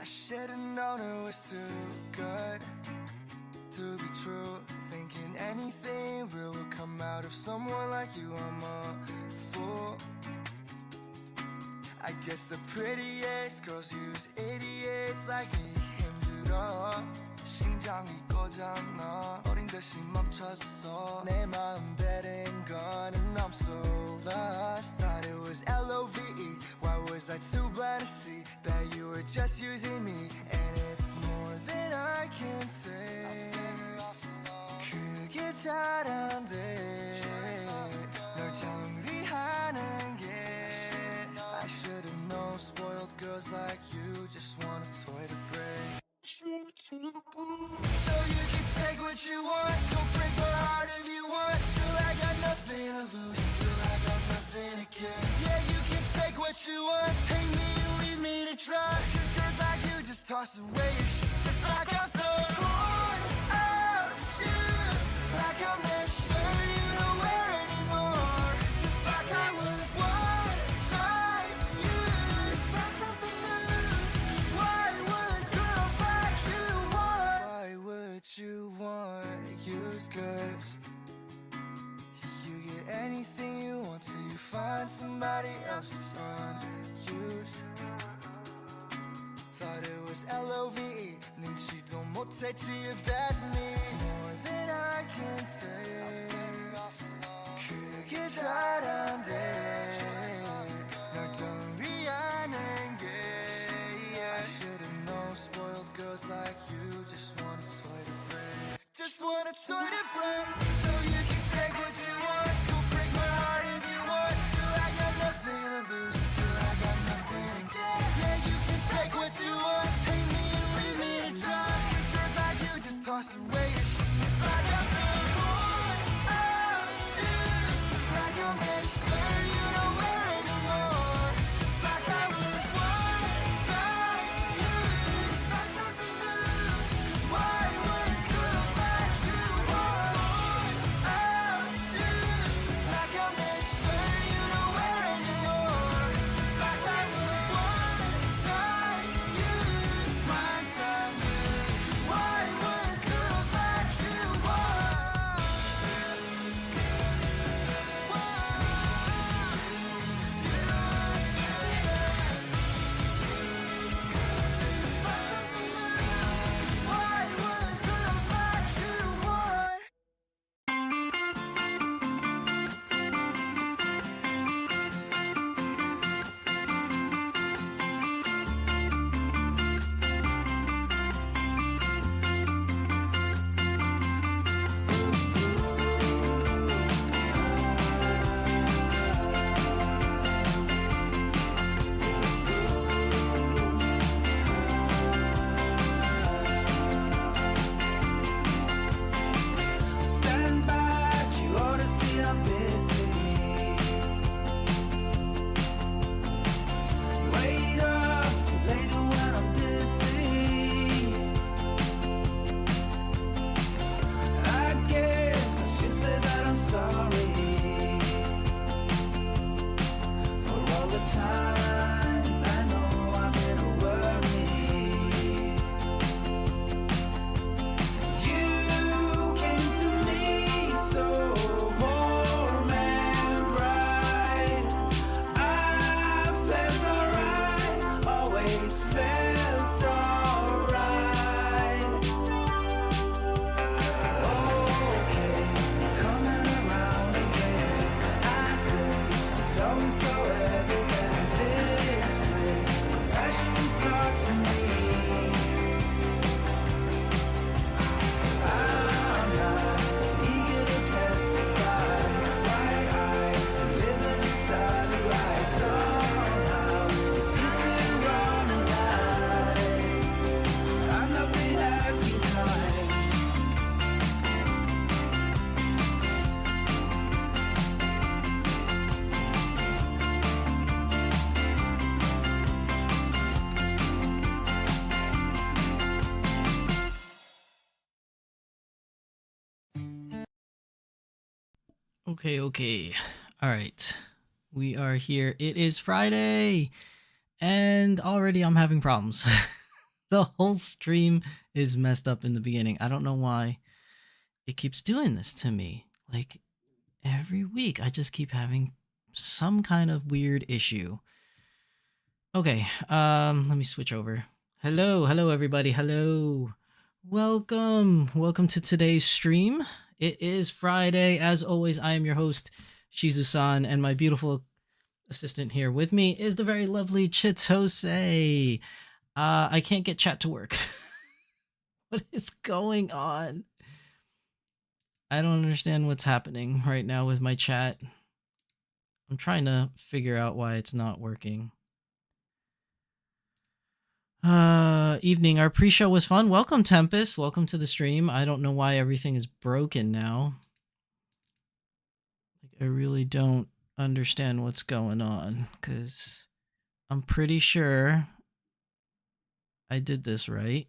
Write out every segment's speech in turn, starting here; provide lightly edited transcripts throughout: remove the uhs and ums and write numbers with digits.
I should've known it was too good to be true. Thinking anything real would come out of someone like you. I'm a fool. I guess the prettiest girls use idiots like me. 힘들어 심장이 고장나 어린 듯이 멈췄어 내 마음 다른 거는 I'm so lost. Thought it was LOVE. Why was I too blind to see that you were just using me? And it's more than I can say. 그게 잘 안 돼. 널 정리하는 게 I should've known spoiled girls like you just want a toy to break. So you can take what you want, go break my heart if you want. Till I got nothing to lose, till I got nothing to give. Yeah, you can take what you want, hate me and leave me to dry. Cause girls like you just toss away your shit just like I'm so torn out shoes. Like I'm that shirt you don't wear anymore. Just like I was one time used. Find something new. Why would girls like you want? Why would you want used goods? You get anything you want till you find somebody else that's unused. Thought it was LOVE. 눈치도 못했지, you're bad for me. More than I can say. 그게 잘 안 돼. 널 정리하는 게 I should've known spoiled girls like you just want a toy to break. Just want a toy to break. So you can take what you want, go break my heart if you want. Till I got nothing to lose, till I got nothing to get. Yeah, you can take what you want, hate me and leave me to dry. Cause girls like you just toss away your shit just like I'm so worn out shoes. Like I'm that shirt you don't wear anymore. Just like I was one time used. Find something new. Cause why would girls like you want worn out shoes? Like I'm that shirt you don't wear anymore. Just like I was one time used. One time used. Why would girls like you want? Why would girls like you want? Stand back, you ought to see I'm busy. Wait up till later when I'm dizzy. I guess I should say that I'm sorry for all the times I know I've been a worry. You came to me so warm and bright. I felt alright, always felt alright. Okay, it's coming around again. I say it's always so evident this way. Passion starts for me. I'm not eager to testify why I'm living inside a lie. Somehow it's easy to run and hide. I'm not the asking kind. Okay. All right. We are here. It is Friday. And already I'm having problems. The whole stream is messed up in the beginning. I don't know why it keeps doing this to me. Like every week, I just keep having some kind of weird issue. Okay, let me switch over. Hello everybody. Hello. Welcome to today's stream. It is Friday. As always, I am your host, Shizu-san, and my beautiful assistant here with me is the very lovely Chitose. I can't get chat to work. What is going on? I don't understand what's happening right now with my chat. I'm trying to figure out why it's not working. Evening. Our pre-show was fun. Welcome, Tempest. Welcome to the stream. I don't know why everything is broken now. Like, I really don't understand what's going on, because I'm pretty sure I did this right.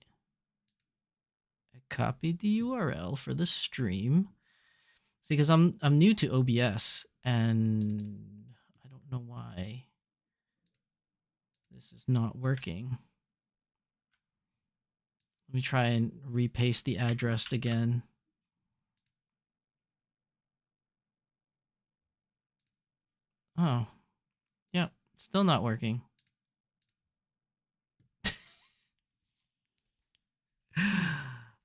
I copied the URL for the stream. See, because I'm new to OBS, and I don't know why this is not working. Let me try and repaste the address again. Oh, yeah, still not working.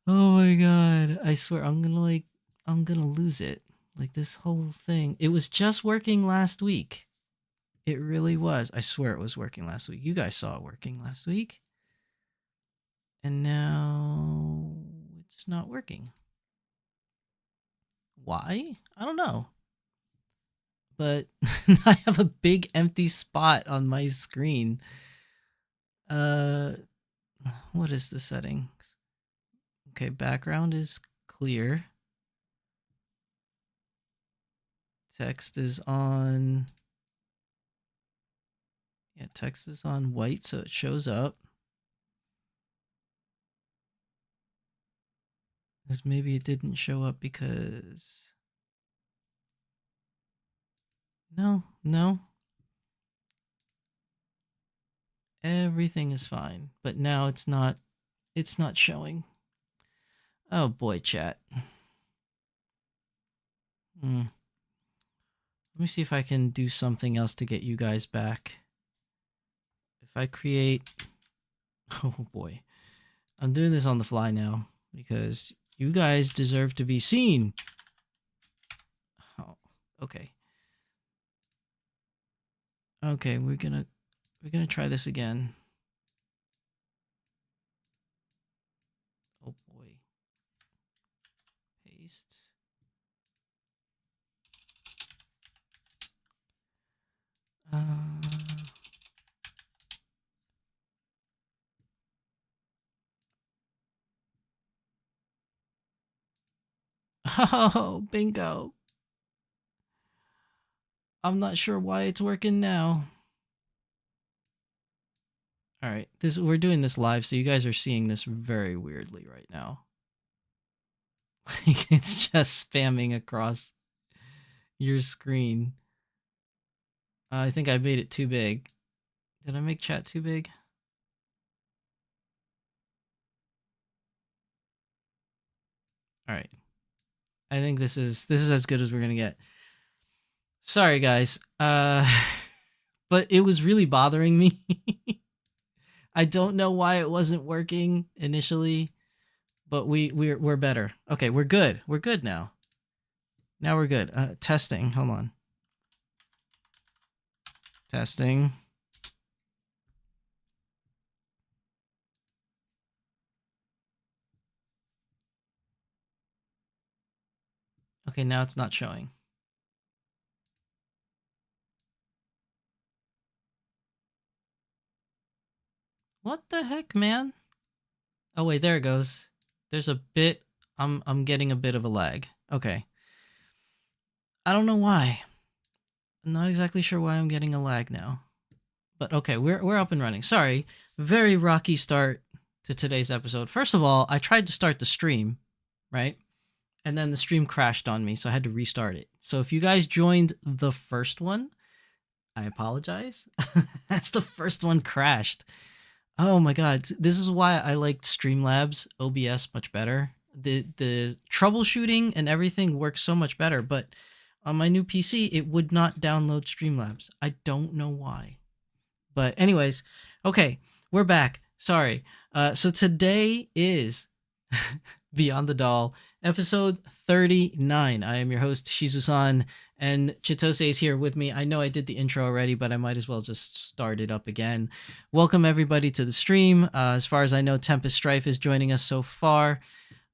Oh my god, I swear I'm gonna lose it. Like, this whole thing, it was just working last week. It really was. I swear it was working last week. You guys saw it working last week. And now it's not working. Why? I don't know. But I have a big empty spot on my screen. What is the settings? Okay, background is clear. Text is on... Yeah, text is on white, so it shows up. Because maybe it didn't show up because... No. Everything is fine, but now it's not showing. Oh boy, chat. Let me see if I can do something else to get you guys back. If I create... Oh boy. I'm doing this on the fly now because you guys deserve to be seen. Oh, okay. Okay, we're gonna try this again. Oh boy. Paste. Oh, bingo. I'm not sure why it's working now. All right, we're doing this live, so you guys are seeing this very weirdly right now. Like, it's just spamming across your screen. I think I made it too big. Did I make chat too big? All right. I think this is as good as we're gonna get. Sorry, guys. But it was really bothering me. I don't know why it wasn't working initially, but we're better. Okay, we're good. We're good now. Now we're good. Testing. Hold on. Testing. Okay, now it's not showing. What the heck, man? Oh wait, there it goes. There's a bit. I'm getting a bit of a lag. Okay. I don't know why. I'm not exactly sure why I'm getting a lag now. But okay, we're up and running. Sorry. Very rocky start to today's episode. First of all, I tried to start the stream, right? And then the stream crashed on me, so I had to restart it. So if you guys joined the first one, I apologize. That's the first one crashed. Oh my god, this is why I liked Streamlabs OBS much better. The troubleshooting and everything works so much better, but on my new PC it would not download Streamlabs. I don't know why. But anyways, okay, we're back. Sorry. So today is Beyond the Doll, episode 39. I am your host, Shizu-san, and Chitose is here with me. I know I did the intro already, but I might as well just start it up again. Welcome, everybody, to the stream. As far as I know, Tempest Strife is joining us so far.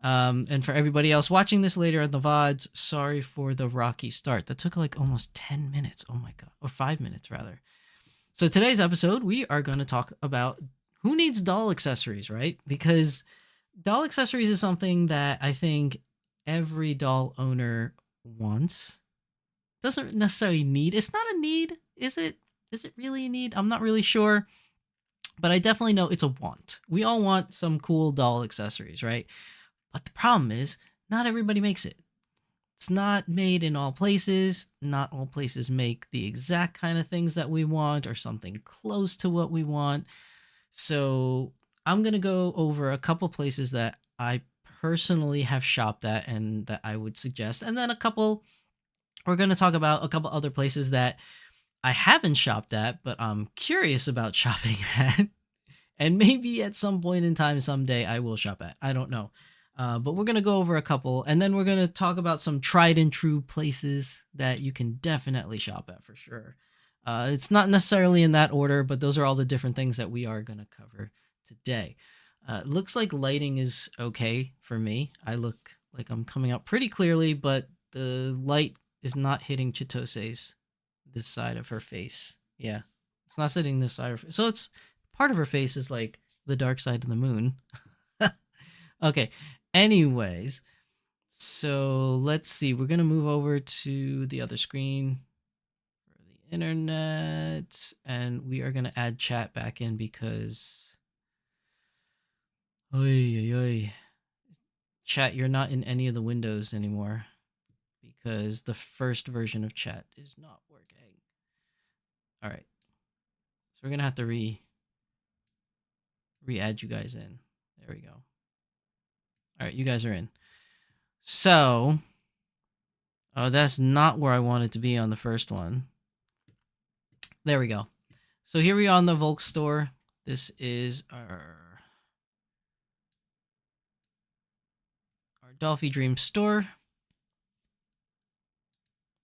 And for everybody else watching this later on the VODs, sorry for the rocky start. That took like almost 10 minutes. Oh my god. Or 5 minutes, rather. So today's episode, we are going to talk about who needs doll accessories, right? Because doll accessories is something that I think every doll owner wants. Doesn't necessarily need. It's not a need, is it? Is it really a need? I'm not really sure. But I definitely know it's a want. We all want some cool doll accessories, right? But the problem is, not everybody makes it. It's not made in all places. Not all places make the exact kind of things that we want or something close to what we want. So I'm going to go over a couple places that I personally have shopped at and that I would suggest. And then we're going to talk about a couple other places that I haven't shopped at, but I'm curious about shopping at. And maybe at some point in time, someday, I will shop at. I don't know. But we're going to go over a couple, and then we're going to talk about some tried and true places that you can definitely shop at for sure. It's not necessarily in that order, but those are all the different things that we are going to cover today. Looks like lighting is okay for me. I look like I'm coming out pretty clearly, but the light is not hitting Chitose's this side of her face. Yeah, it's not sitting this side of her. So it's part of her face is like the dark side of the moon. Okay. Anyways, so let's see. We're going to move over to the other screen for the internet, and we are going to add chat back in because chat, you're not in any of the windows anymore because the first version of chat is not working. All right. So we're going to have to re-add you guys in. There we go. All right, you guys are in. So, that's not where I wanted to be on the first one. There we go. So here we are on the Volk store. This is our Dolphy Dream store.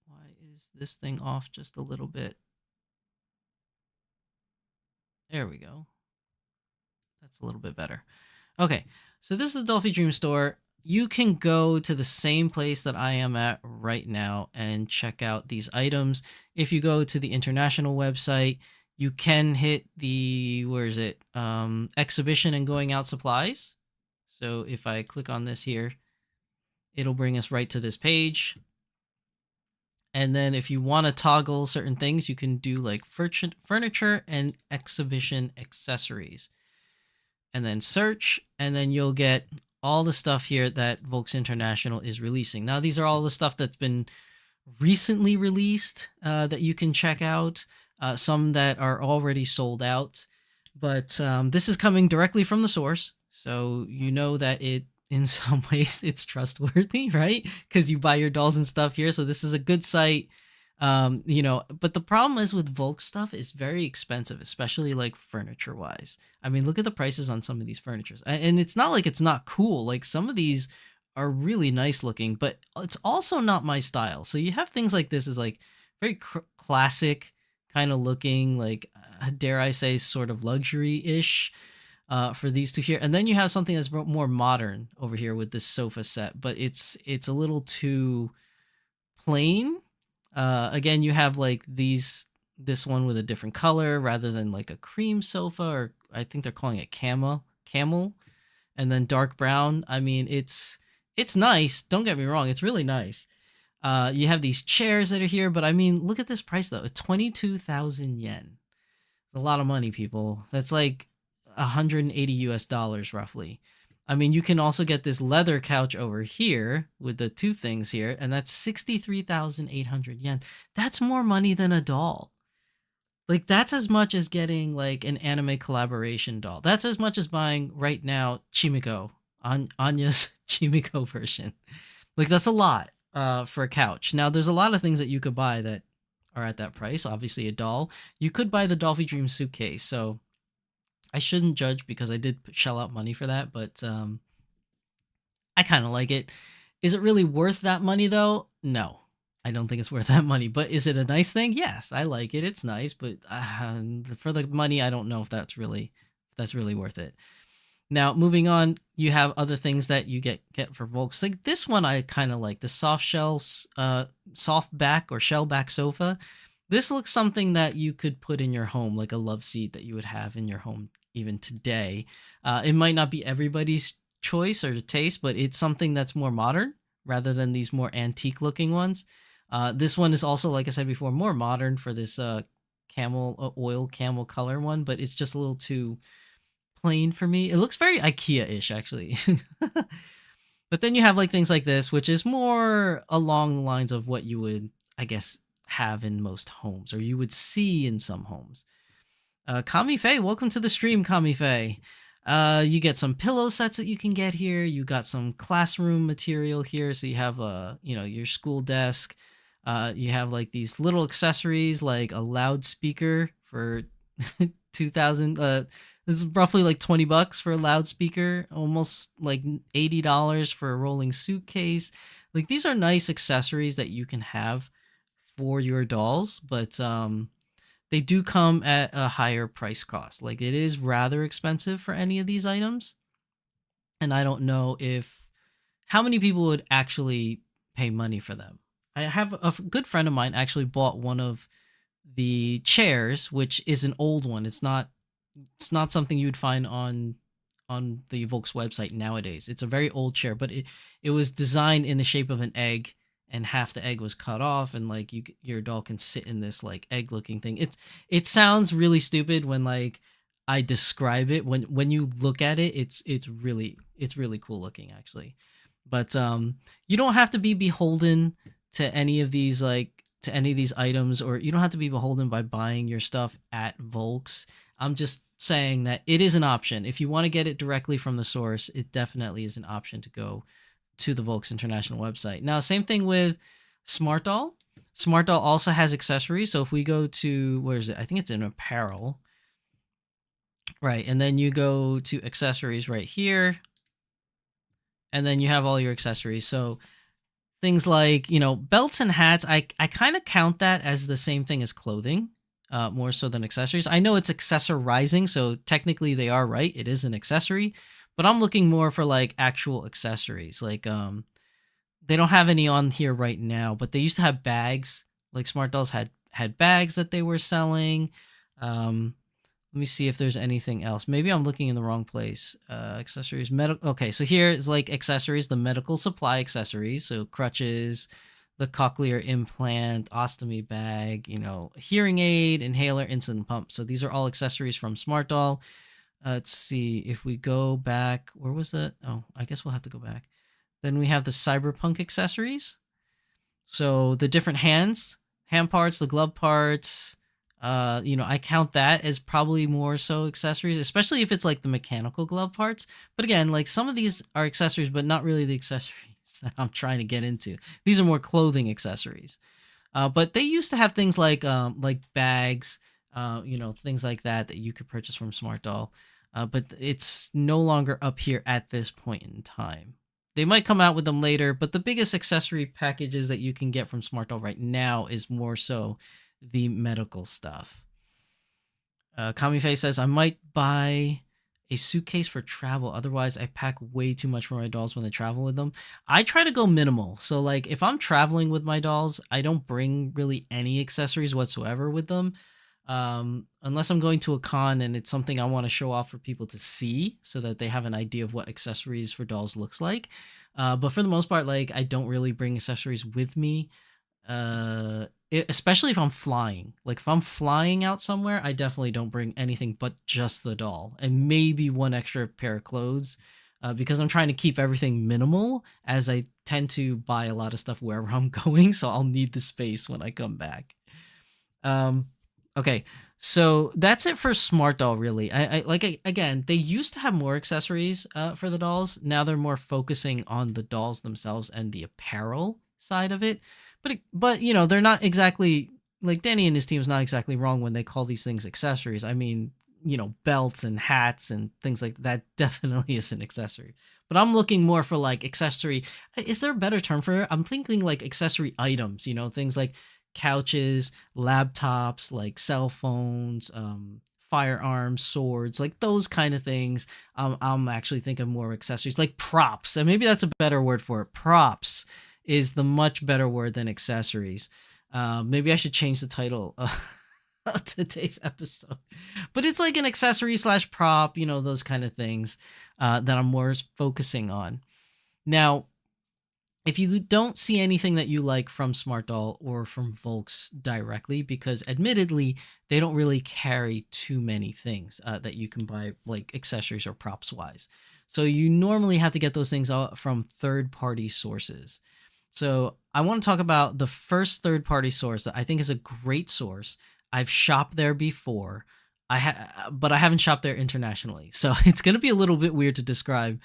Why is this thing off just a little bit? There we go. That's a little bit better. Okay, so this is the Dolphy Dream store. You can go to the same place that I am at right now and check out these items. If you go to the international website, you can hit the, where is it? Exhibition and going out supplies. So if I click on this here, it'll bring us right to this page. And then if you want to toggle certain things, you can do like furniture and exhibition accessories. And then search, and then you'll get all the stuff here that Volks International is releasing. Now, these are all the stuff that's been recently released that you can check out. Some that are already sold out. But this is coming directly from the source. So you know that it, in some ways, it's trustworthy, right? Because you buy your dolls and stuff here. So this is a good site. But the problem is with Volk stuff is very expensive, especially like furniture wise. I mean, look at the prices on some of these furnitures, and it's not like it's not cool. Like some of these are really nice looking, but it's also not my style. So you have things like this is like very classic kind of looking, like dare I say, sort of luxury-ish for these two here. And then you have something that's more modern over here with this sofa set, but it's a little too plain. Again, you have like this one with a different color rather than like a cream sofa, or I think they're calling it camel, and then dark brown. I mean, it's nice. Don't get me wrong. It's really nice. You have these chairs that are here, but I mean, look at this price though. 22,000 yen. It's a lot of money, people. That's like 180 US dollars roughly. I mean, you can also get this leather couch over here with the two things here, and that's 63,800 yen. That's more money than a doll. Like that's as much as getting like an anime collaboration doll. That's as much as buying right now Chimiko on Anya's Chimiko version. Like that's a lot for a couch. Now there's a lot of things that you could buy that are at that price. Obviously a doll. You could buy the Dolphy Dream suitcase. So I shouldn't judge because I did shell out money for that, but I kind of like it. Is it really worth that money though? No. I don't think it's worth that money, but is it a nice thing? Yes, I like it. It's nice, but for the money, I don't know if that's really worth it. Now, moving on, you have other things that you get for Volks. Like this one, I kind of like the soft back or shell back sofa. This looks something that you could put in your home, like a love seat that you would have in your home even today. It might not be everybody's choice or taste, but it's something that's more modern rather than these more antique looking ones. This one is also, like I said before, more modern for this oil camel color one, but it's just a little too plain for me. It looks very IKEA-ish, actually. But then you have like things like this, which is more along the lines of what you would, I guess, have in most homes, or you would see in some homes. Kami Faye, welcome to the stream, Kami Faye. You get some pillow sets that you can get here. You got some classroom material here, so you have your school desk. You have like these little accessories, like a loudspeaker for 2,000. This is roughly like $20 for a loudspeaker, almost like $80 for a rolling suitcase. Like these are nice accessories that you can have for your dolls, but they do come at a higher price cost. Like it is rather expensive for any of these items. And I don't know how many people would actually pay money for them. I have a good friend of mine actually bought one of the chairs, which is an old one. It's not something you'd find on the Volks website nowadays. It's a very old chair, but it was designed in the shape of an egg, and half the egg was cut off, and like your doll can sit in this like egg looking thing. It sounds really stupid when like I describe it. When you look at it, it's really cool looking actually. But you don't have to be beholden to any of these items, or you don't have to be beholden by buying your stuff at Volks. I'm just saying that it is an option. If you want to get it directly from the source, it definitely is an option to go to the Volks International website. Now, same thing with Smart Doll. Smart Doll also has accessories. So if we go to, where is it? I think it's in apparel. Right, and then you go to accessories right here. And then you have all your accessories. So things like, belts and hats, I kind of count that as the same thing as clothing, more so than accessories. I know it's accessorizing, so technically they are right. It is an accessory, but I'm looking more for like actual accessories. Like they don't have any on here right now, but they used to have bags. Like Smart Dolls had bags that they were selling. Let me see if there's anything else. Maybe I'm looking in the wrong place. Accessories, medical. Okay, so here is like accessories, the medical supply accessories. So crutches, the cochlear implant, ostomy bag, hearing aid, inhaler, insulin pump. So these are all accessories from Smart Doll. Let's see if we go back. Where was that? Oh, I guess we'll have to go back. Then we have the cyberpunk accessories. So the different hand parts, the glove parts. I count that as probably more so accessories, especially if it's like the mechanical glove parts. But again, like some of these are accessories, but not really the accessories that I'm trying to get into. These are more clothing accessories. But they used to have things like bags, things like that you could purchase from Smart Doll. But it's no longer up here at this point in time. They might come out with them later, but the biggest accessory packages that you can get from Smart Doll right now is more so the medical stuff. Kamife says, I might buy a suitcase for travel. Otherwise, I pack way too much for my dolls when they travel with them. I try to go minimal. So like if I'm traveling with my dolls, I don't bring really any accessories whatsoever with them. Unless I'm going to a con and it's something I want to show off for people to see so that they have an idea of what accessories for dolls looks like. But for the most part, like I don't really bring accessories with me. Especially if I'm flying. Like if I'm flying out somewhere, I definitely don't bring anything but just the doll and maybe one extra pair of clothes, because I'm trying to keep everything minimal, as I tend to buy a lot of stuff wherever I'm going, so I'll need the space when I come back. Okay, So that's it for Smart Doll, really. Again, they used to have more accessories for the dolls. Now they're more focusing on the dolls themselves and the apparel side of it. But you know, they're not exactly like Danny and his team is not exactly wrong when they call these things accessories. I mean, you know, belts and hats and things like that definitely is an accessory. But I'm looking more for like accessory. Is there a better term for it? I'm thinking like accessory items, you know, things like couches, laptops, like cell phones, firearms, swords, like those kind of things. I'm actually thinking more accessories, like props. And maybe that's a better word for it. Props is the much better word than accessories. Maybe I should change the title of today's episode. But it's like an accessory slash prop, you know, those kind of things that I'm more focusing on. Now, if you don't see anything that you like from Smart Doll or from Volks directly, because admittedly, they don't really carry too many things that you can buy, like accessories or props wise. So you normally have to get those things out from third party sources. So I want to talk about the first third party source that I think is a great source. I've shopped there before. But I haven't shopped there internationally. So it's going to be a little bit weird to describe,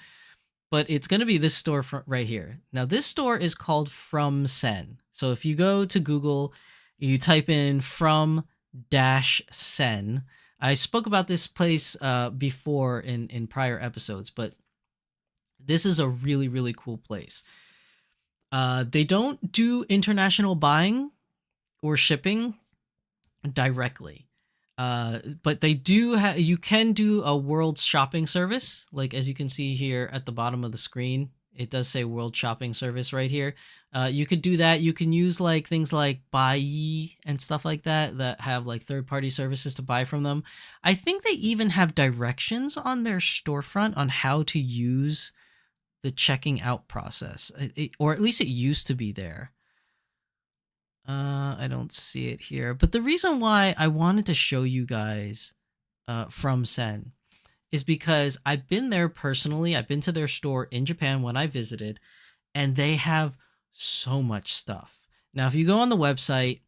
but it's going to be this store right here. Now, this store is called From Sen. So if you go to Google, you type in from dash Sen. I spoke about this place before in prior episodes, but this is a really, really cool place. They don't do international buying or shipping directly. But they do have, you can do a world shopping service. Like, as you can see here at the bottom of the screen, it does say world shopping service right here. You could do that. You can use like things like Buy and stuff like that have like third-party services to buy from them. I think they even have directions on their storefront on how to use the checking out process, or at least it used to be there. I don't see it here. But the reason why I wanted to show you guys From Sen is because I've been there personally. I've been to their store in Japan when I visited, and they have so much stuff. Now, if you go on the website,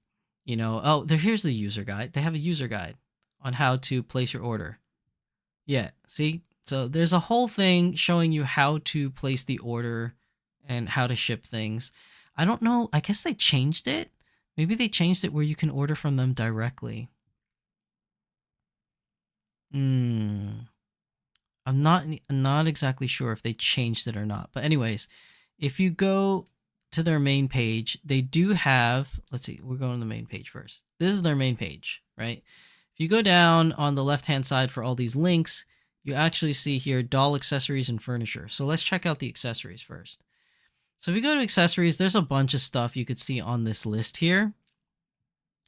you know, oh, here's the user guide. They have a user guide on how to place your order. Yeah, see? So there's a whole thing showing you how to place the order and how to ship things. I don't know. I guess they changed it. Maybe they changed it where you can order from them directly. I'm not exactly sure if they changed it or not. But anyways, if you go to their main page, they do have, let's see, we're going to the main page first. This is their main page, right? If you go down on the left-hand side for all these links, you actually see here doll accessories and furniture. So let's check out the accessories first. So if you go to accessories, there's a bunch of stuff you could see on this list here.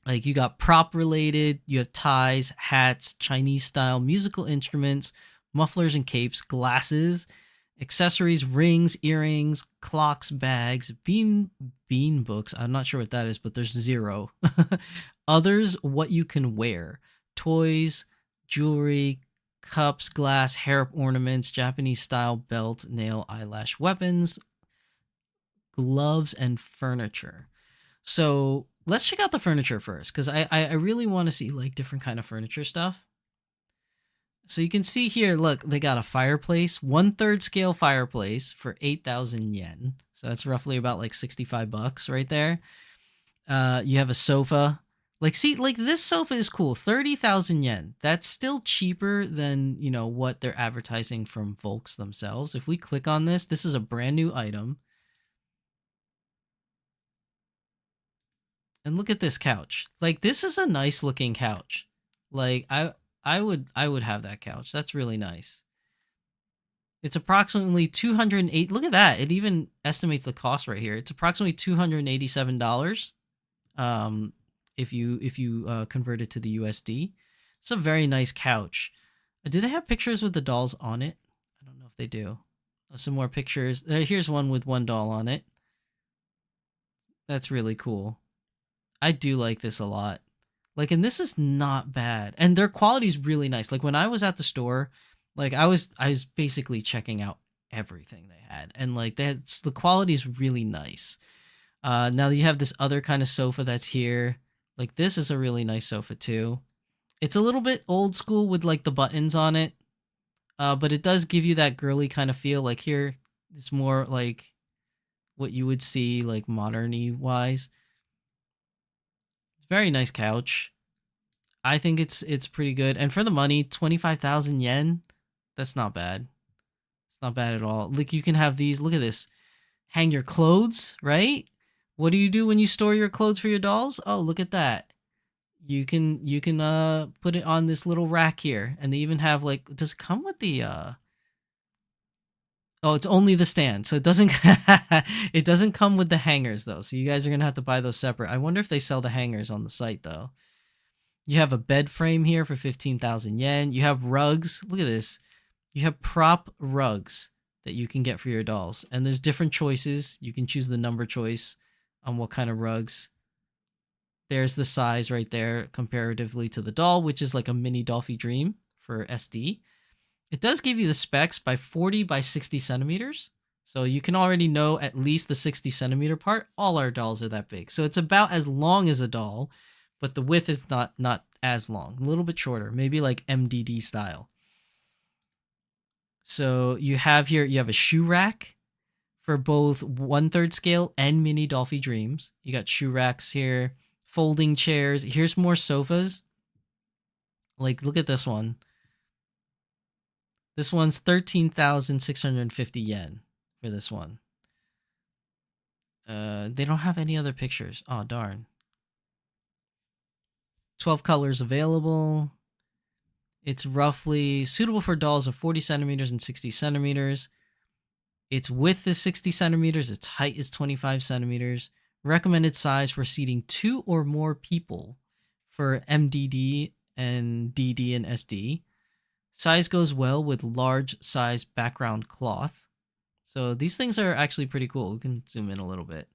Like you got prop related, you have ties, hats, Chinese style musical instruments, mufflers and capes, glasses, accessories, rings, earrings, clocks, bags, bean books. I'm not sure what that is, but there's 0. Others, what you can wear, toys, jewelry, cups, glass, hair ornaments, Japanese style belt, nail, eyelash, weapons, gloves, and furniture. So let's check out the furniture first, because I really want to see like different kind of furniture stuff. So you can see here, look, they got a fireplace, 1/3 scale fireplace for 8,000 yen. So that's roughly about like $65 right there. You have a sofa. Like, see, like this sofa is cool, 30,000 yen. That's still cheaper than, you know, what they're advertising from Volks themselves. If we click on this, this is a brand new item. And look at this couch. Like, this is a nice looking couch. Like, I would have that couch. That's really nice. It's approximately 208. Look at that. It even estimates the cost right here. It's approximately $287. If you convert it to the USD. It's a very nice couch. Do they have pictures with the dolls on it? I don't know if they do. Some more pictures. Here's one with one doll on it. That's really cool. I do like this a lot. Like, and this is not bad. And their quality is really nice. Like, when I was at the store, like, I was basically checking out everything they had. And, like, the quality is really nice. Now you have this other kind of sofa that's here. Like, this is a really nice sofa, too. It's a little bit old school with like the buttons on it, but it does give you that girly kind of feel. Like here, it's more like what you would see like modern-y wise. Very nice couch. I think it's pretty good. And for the money, 25,000 yen, that's not bad. It's not bad at all. Like you can have these, look at this. Hang your clothes, right? What do you do when you store your clothes for your dolls? Oh, look at that. You can put it on this little rack here. And they even have like, does it come with the oh, it's only the stand. So it doesn't it doesn't come with the hangers though. So you guys are going to have to buy those separate. I wonder if they sell the hangers on the site though. You have a bed frame here for 15,000 yen. You have rugs. Look at this. You have prop rugs that you can get for your dolls. And there's different choices. You can choose the number choice on what kind of rugs. There's the size right there comparatively to the doll, which is like a mini Dolphy Dream for SD. It does give you the specs by 40 by 60 centimeters. So you can already know at least the 60 centimeter part. All our dolls are that big. So it's about as long as a doll, but the width is not as long, a little bit shorter, maybe like MDD style. So you have here, you have a shoe rack for both 1/3 scale and mini Dolphy Dreams. You got shoe racks here, folding chairs. Here's more sofas. Like, look at this one. This one's 13,650 yen for this one. They don't have any other pictures. Oh, darn. 12 colors available. It's roughly suitable for dolls of 40 centimeters and 60 centimeters. Its width is 60 centimeters. Its height is 25 centimeters. Recommended size for seating 2 or more people for MDD and DD and SD. Size goes well with large size background cloth. So these things are actually pretty cool. We can zoom in a little bit.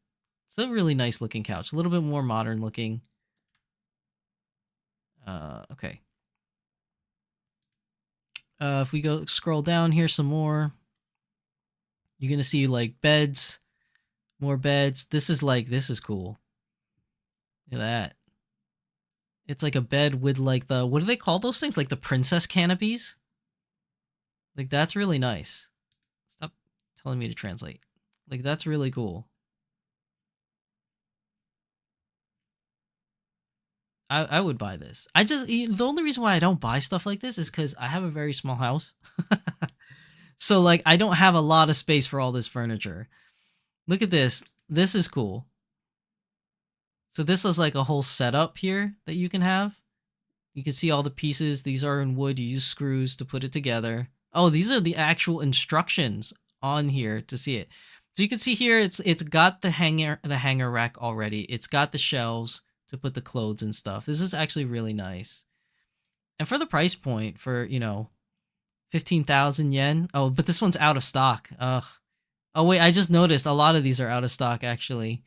It's a really nice looking couch. A little bit more modern looking. Okay. If we go scroll down here some more, you're going to see like beds, more beds. This is cool. Look at that. It's like a bed with like the, what do they call those things? Like the princess canopies? Like that's really nice. Stop telling me to translate. Like that's really cool. I would buy this. The only reason why I don't buy stuff like this is because I have a very small house. So like I don't have a lot of space for all this furniture. Look at this. This is cool. So this is like a whole setup here that you can have. You can see all the pieces. These are in wood. You use screws to put it together. Oh, these are the actual instructions on here to see it. So you can see here it's got the hanger rack already. It's got the shelves to put the clothes and stuff. This is actually really nice. And for the price point for, 15,000 yen. Oh, but this one's out of stock. Ugh. Oh, wait, I just noticed a lot of these are out of stock, actually.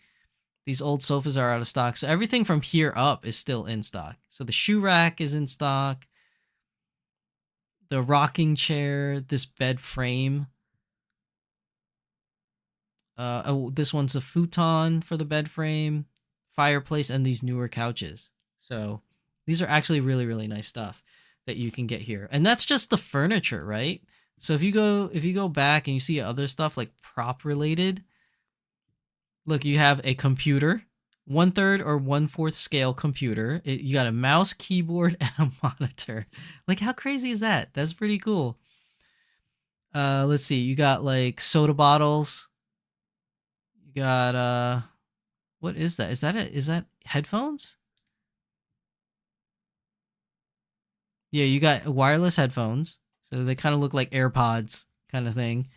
These old sofas are out of stock. So everything from here up is still in stock. So the shoe rack is in stock. The rocking chair, this bed frame. This one's a futon for the bed frame, fireplace, and these newer couches. So these are actually really, really nice stuff that you can get here. And that's just the furniture, right? So if you go back and you see other stuff like prop related, look, you have a computer, 1/3 or 1/4 scale computer. You got a mouse, keyboard, and a monitor. Like, how crazy is that? That's pretty cool. Let's see. You got like soda bottles. You got what is that? Is that headphones? Yeah, you got wireless headphones. So they kind of look like AirPods kind of thing.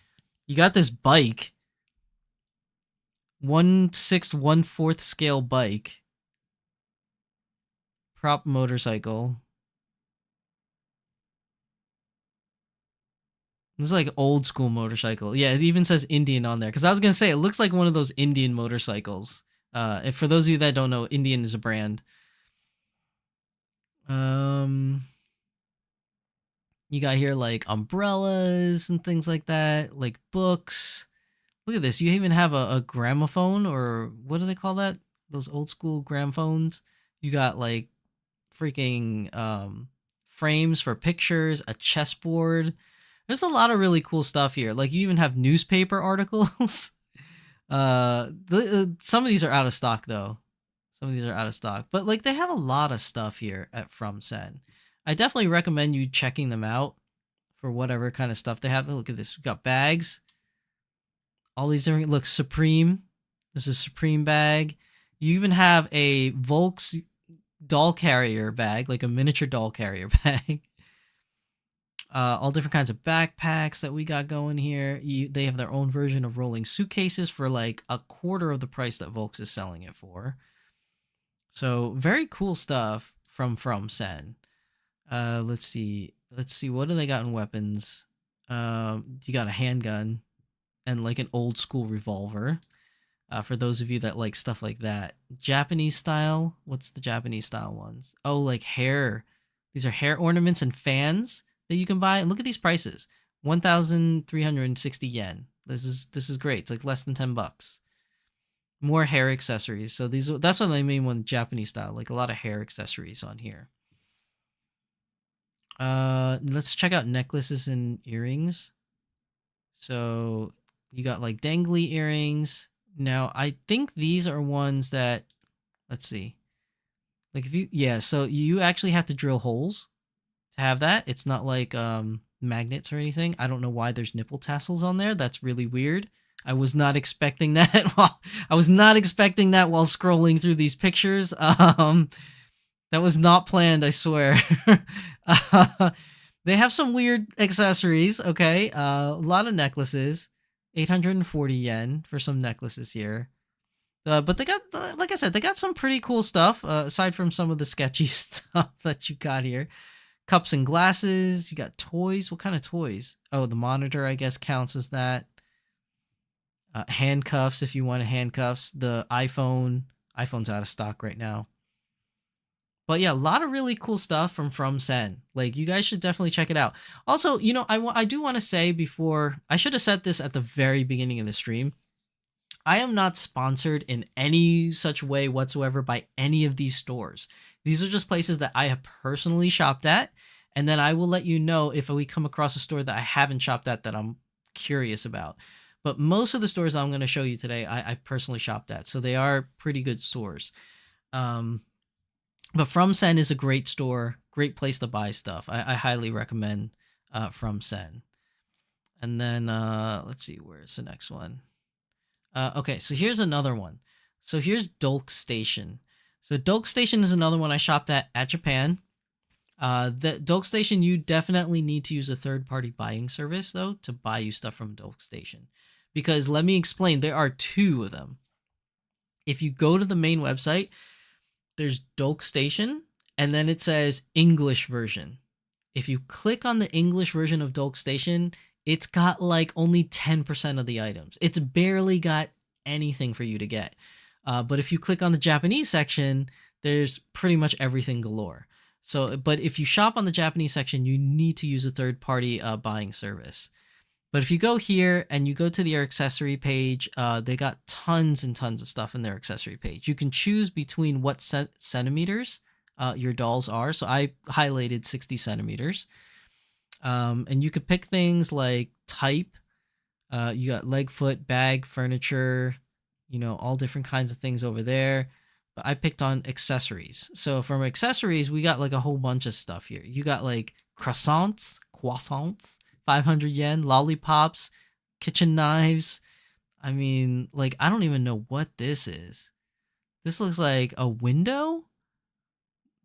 You got this bike. 1/6, 1/4 scale bike. Prop motorcycle. This is like old school motorcycle. Yeah, it even says Indian on there. Because I was gonna say it looks like one of those Indian motorcycles. And for those of you that don't know, Indian is a brand. You got here like umbrellas and things like that, like books. Look at this. You even have a gramophone, or what do they call that? Those old school gramophones. You got like freaking frames for pictures, a chessboard. There's a lot of really cool stuff here. Like you even have newspaper articles. Some of these are out of stock though. Some of these are out of stock, but like they have a lot of stuff here at From Sen. I definitely recommend you checking them out for whatever kind of stuff they have. Look at this. We've got bags. All these different, look, Supreme. This is Supreme bag. You even have a Volks doll carrier bag, like a miniature doll carrier bag. All different kinds of backpacks that we got going here. They have their own version of rolling suitcases for like a quarter of the price that Volks is selling it for. So very cool stuff from Sen. Let's see. What do they got in weapons? You got a handgun and like an old school revolver. For those of you that like stuff like that. Japanese style. What's the Japanese style ones? Oh, like hair. These are hair ornaments and fans that you can buy. And look at these prices. 1,360 yen. This is great. It's like less than $10. More hair accessories. So that's what I mean when Japanese style. Like a lot of hair accessories on here. Let's check out necklaces and earrings. So you got like dangly earrings. Now I think these are ones that, let's see. Like so you actually have to drill holes to have that. It's not like magnets or anything. I don't know why there's nipple tassels on there. That's really weird. I was not expecting that. I was not expecting that while scrolling through these pictures. That was not planned, I swear. They have some weird accessories, okay? A lot of necklaces. 840 yen for some necklaces here. But they got, like I said, they got some pretty cool stuff, aside from some of the sketchy stuff that you got here. Cups and glasses. You got toys. What kind of toys? Oh, the monitor, I guess, counts as that. Handcuffs, if you want handcuffs. The iPhone's out of stock right now. But yeah, a lot of really cool stuff from Sen. Like, you guys should definitely check it out. Also, you know, I do want to say before, I should have said this at the very beginning of the stream. I am not sponsored in any such way whatsoever by any of these stores. These are just places that I have personally shopped at. And then I will let you know if we come across a store that I haven't shopped at that I'm curious about. But most of the stores I'm going to show you today, I've personally shopped at. So they are pretty good stores. But From Sen is a great store, great place to buy stuff. I highly recommend From Sen. And then, let's see, where's the next one? Okay, so here's another one. So here's Dolk Station. So Dolk Station is another one I shopped at Japan. The Dolk Station, you definitely need to use a third-party buying service, though, to buy you stuff from Dolk Station. Because let me explain, there are two of them. If you go to the main website, there's Dolk Station, and then it says English version. If you click on the English version of Dolk Station, it's got like only 10% of the items. It's barely got anything for you to get. But if you click on the Japanese section, there's pretty much everything galore. So, but if you shop on the Japanese section, you need to use a third-party buying service. But if you go here and you go to their accessory page, they got tons and tons of stuff in their accessory page. You can choose between what centimeters your dolls are. So I highlighted 60 centimeters. And you could pick things like type. You got leg, foot, bag, furniture, you know, all different kinds of things over there. But I picked on accessories. So from accessories, we got like a whole bunch of stuff here. You got like croissants, 500 yen, lollipops, kitchen knives. I mean, like, I don't even know what this is. This looks like a window.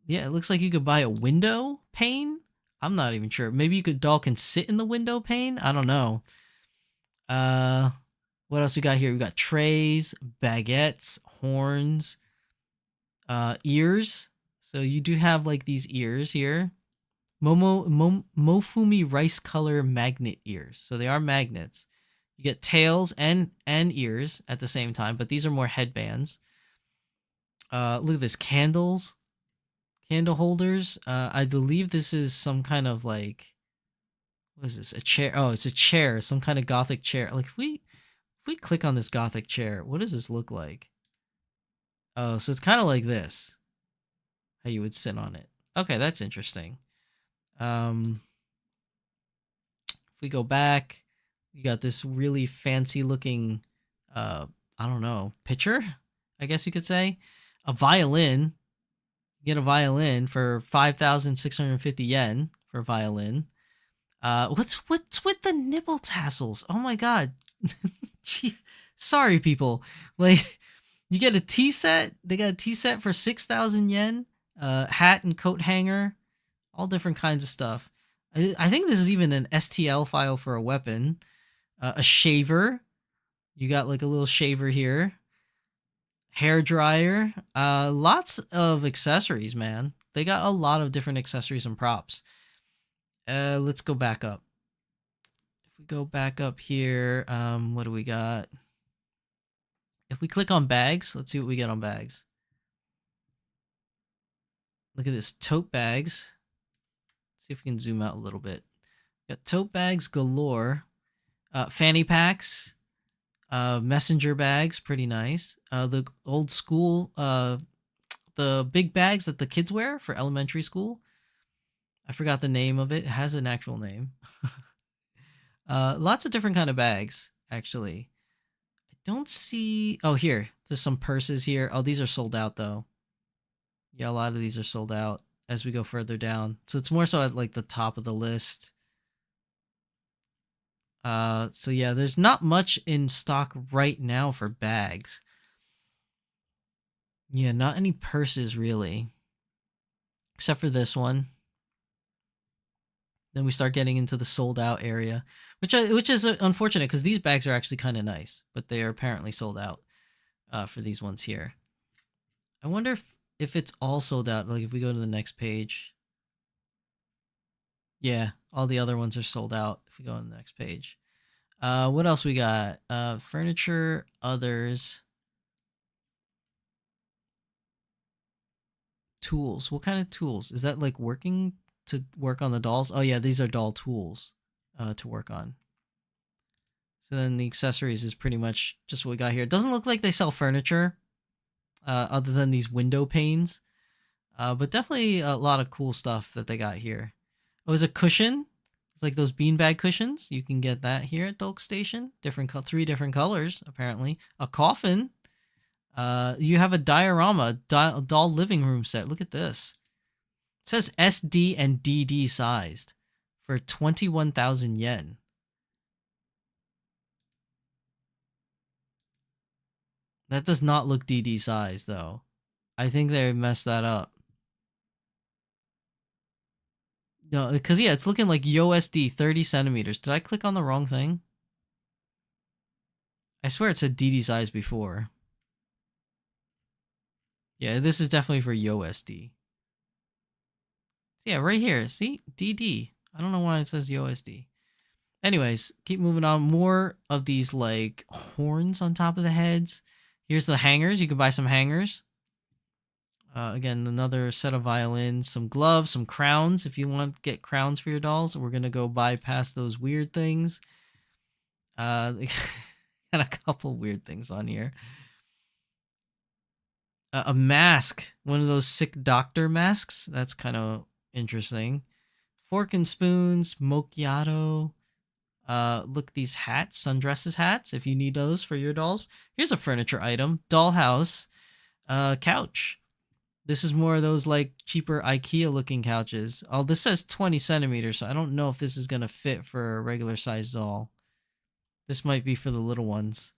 Yeah, it looks like you could buy a window pane. I'm not even sure. Maybe you could doll can sit in the window pane. I don't know. What else we got here? We got trays, baguettes, horns, ears. So you do have like these ears here. Mofumi rice color magnet ears. So they are magnets. You get tails and ears at the same time, but these are more headbands. Look at this, candles, candle holders. I believe this is some kind of like, what is this? A chair. Oh, it's a chair, some kind of gothic chair. Like if we click on this gothic chair, what does this look like? Oh, so it's kind of like this. How you would sit on it. Okay, that's interesting. If we go back, you got this really fancy looking, I don't know, pitcher, I guess you could say. A violin. You get a violin for 5,650 yen for a violin. What's with the nipple tassels? Oh my god. Gee, sorry people. Like, you get a tea set. They got a tea set for 6,000 yen. Hat and coat hanger, all different kinds of stuff. I think this is even an STL file for a weapon. A shaver. You got like a little shaver here. Hair dryer. Lots of accessories, man. They got a lot of different accessories and props. Let's go back up. If we go back up here, what do we got? If we click on bags, let's see what we get on bags. Look at this, tote bags. Let's see if we can zoom out a little bit. Got tote bags galore. Fanny packs. Messenger bags, pretty nice. The old school, the big bags that the kids wear for elementary school. I forgot the name of it. It has an actual name. Lots of different kind of bags, actually. I don't see... Oh, here. There's some purses here. Oh, these are sold out, though. Yeah, a lot of these are sold out as we go further down. So it's more so at, like, the top of the list. So yeah, there's not much in stock right now for bags. Yeah, not any purses, really. Except for this one. Then we start getting into the sold out area, which is unfortunate because these bags are actually kind of nice, but they are apparently sold out for these ones here. I wonder if it's all sold out. Like if we go to the next page, yeah, all the other ones are sold out. If we go on the next page, what else we got? Furniture, others, tools. What kind of tools? Is that like working to work on the dolls? Oh yeah, these are doll tools to work on. So then the accessories is pretty much just what we got here. It doesn't look like they sell furniture other than these window panes. But definitely a lot of cool stuff that they got here. Oh, there's a cushion. It's like those beanbag cushions. You can get that here at Dolk Station. Three different colors, apparently. A coffin. You have a diorama, doll living room set. Look at this. It says SD and DD sized for 21,000 yen. That does not look DD size, though. I think they messed that up. No, because, yeah, it's looking like YoSD 30 centimeters. Did I click on the wrong thing? I swear it said DD size before. Yeah, this is definitely for YoSD. Yeah, right here. See? DD. I don't know why it says YoSD. Anyways, keep moving on. More of these, like, horns on top of the heads. Here's the hangers. You can buy some hangers. Again, another set of violins, some gloves, some crowns. If you want to get crowns for your dolls, we're going to go bypass those weird things. Got a couple weird things on here. A mask. One of those sick doctor masks. That's kind of interesting. Fork and spoons, macchiato. Look, these hats, sundresses hats, if you need those for your dolls. Here's a furniture item. Dollhouse. Couch. This is more of those like cheaper IKEA looking couches. Oh, this says 20 centimeters, so I don't know if this is going to fit for a regular size doll. This might be for the little ones.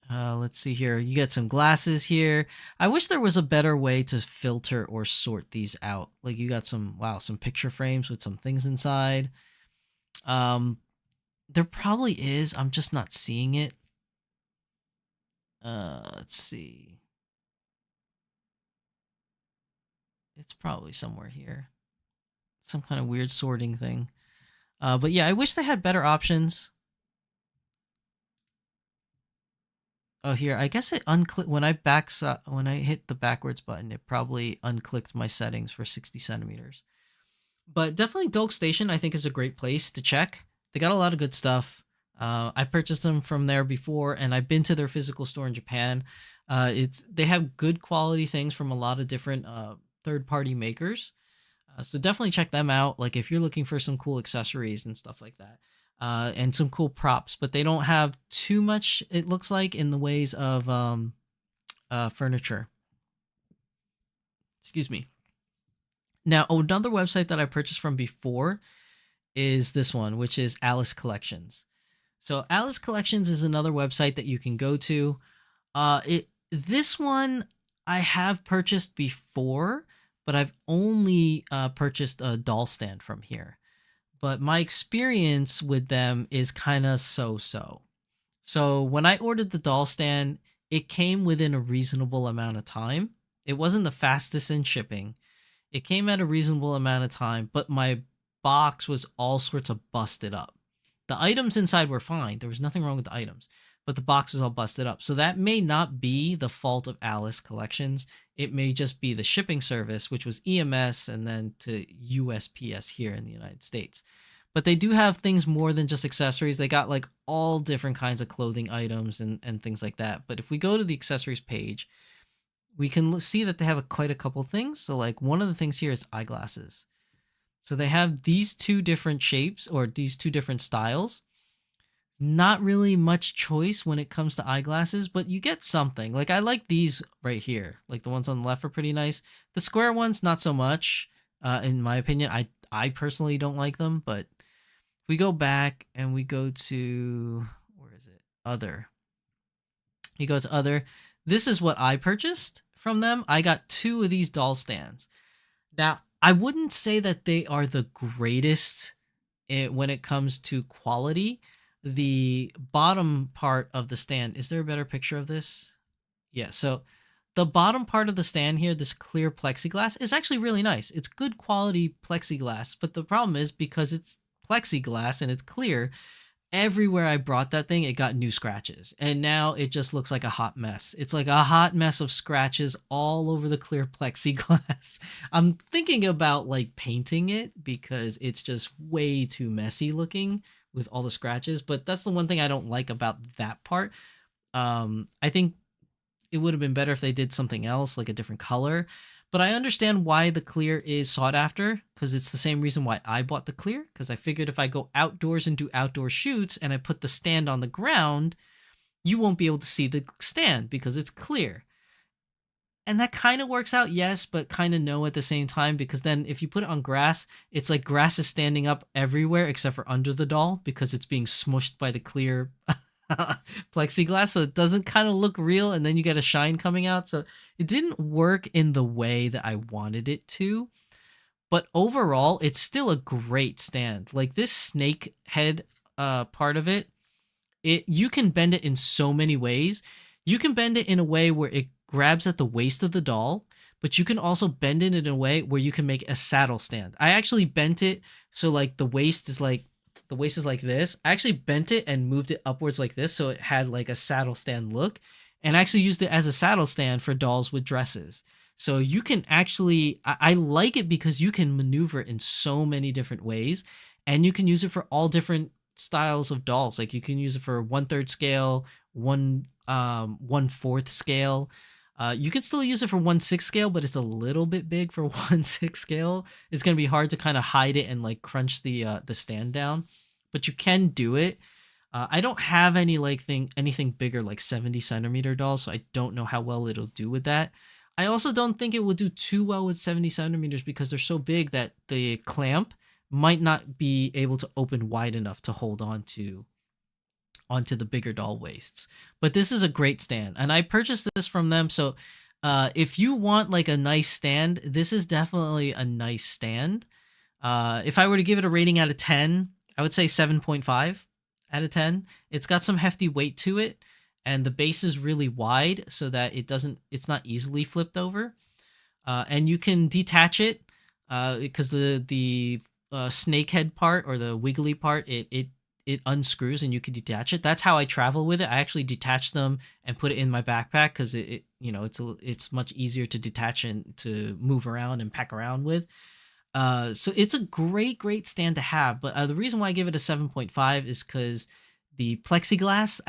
Let's see here. You get some glasses here. I wish there was a better way to filter or sort these out. Like you got some, wow, some picture frames with some things inside. There probably is. I'm just not seeing it. Let's see. It's probably somewhere here. Some kind of weird sorting thing. But yeah, I wish they had better options. Oh, here. I guess it unclicked when I hit the backwards button. It probably unclicked my settings for 60 centimeters. But definitely Dolk Station, I think, is a great place to check. They got a lot of good stuff. I purchased them from there before, and I've been to their physical store in Japan. They have good quality things from a lot of different third-party makers. So definitely check them out. Like if you're looking for some cool accessories and stuff like that, and some cool props, but they don't have too much. It looks like in the ways of furniture. Excuse me. Now another website that I purchased from before is this one, which is Alice Collections. So Alice Collections is another website that you can go to. It this one I have purchased before, but I've only purchased a doll stand from here. But my experience with them is kind of so-so. So when I ordered the doll stand, it came within a reasonable amount of time. It wasn't the fastest in shipping. It came at a reasonable amount of time, but my box was all sorts of busted up. The items inside were fine. There was nothing wrong with the items, but the box was all busted up. So that may not be the fault of Alice Collections. It may just be the shipping service, which was EMS and then to USPS here in the United States. But they do have things more than just accessories. They got like all different kinds of clothing items and things like that. But if we go to the accessories page, we can see that they have quite a couple things. So like one of the things here is eyeglasses. So they have these two different shapes or these two different styles. Not really much choice when it comes to eyeglasses, but you get something. Like I like these right here. Like the ones on the left are pretty nice. The square ones, not so much. In my opinion, I personally don't like them, but if we go back and we go to, where is it? Other. You go to other. This is what I purchased from them. I got two of these doll stands. Now, I wouldn't say that they are the greatest when it comes to quality. The bottom part of the stand, is there a better picture of this? Yeah, so the bottom part of the stand here, this clear plexiglass, is actually really nice. It's good quality plexiglass, but the problem is because it's plexiglass and it's clear, everywhere I brought that thing, it got new scratches. And now it just looks like a hot mess. It's like a hot mess of scratches all over the clear plexiglass. I'm thinking about like painting it because it's just way too messy looking with all the scratches. But that's the one thing I don't like about that part. I think it would have been better if they did something else, like a different color. But I understand why the clear is sought after, because it's the same reason why I bought the clear, because I figured if I go outdoors and do outdoor shoots and I put the stand on the ground, you won't be able to see the stand because it's clear. And that kind of works out, yes, but kind of no at the same time, because then if you put it on grass, it's like grass is standing up everywhere except for under the doll because it's being smushed by the clear plexiglass, so it doesn't kind of look real, and then you get a shine coming out. So it didn't work in the way that I wanted it to, but overall it's still a great stand. Like this snake head part of it, you can bend it in so many ways. You can bend it in a way where it grabs at the waist of the doll, but you can also bend it in a way where you can make a saddle stand. I actually bent it so like the waist is like this. I actually bent it and moved it upwards like this so it had like a saddle stand look, and I actually used it as a saddle stand for dolls with dresses. So you can actually, I like it because you can maneuver in so many different ways, and you can use it for all different styles of dolls. Like you can use it for 1/3 scale, 1/4 scale. You can still use it for 1/6 scale, but it's a little bit big for 1/6 scale. It's gonna be hard to kind of hide it and like crunch the stand down, but you can do it. I don't have anything bigger like 70 centimeter dolls, so I don't know how well it'll do with that. I also don't think it will do too well with 70 centimeters because they're so big that the clamp might not be able to open wide enough to hold onto the bigger doll waists. But this is a great stand, and I purchased this from them. So if you want like a nice stand, this is definitely a nice stand. If I were to give it a rating out of 10, I would say 7.5 out of 10. It's got some hefty weight to it, and the base is really wide so that it's not easily flipped over. And you can detach it because the snake head part or the wiggly part, it unscrews and you can detach it. That's how I travel with it. I actually detach them and put it in my backpack because it's much easier to detach and to move around and pack around with. So it's a great stand to have. But the reason why I give it a 7.5 is because the plexiglass,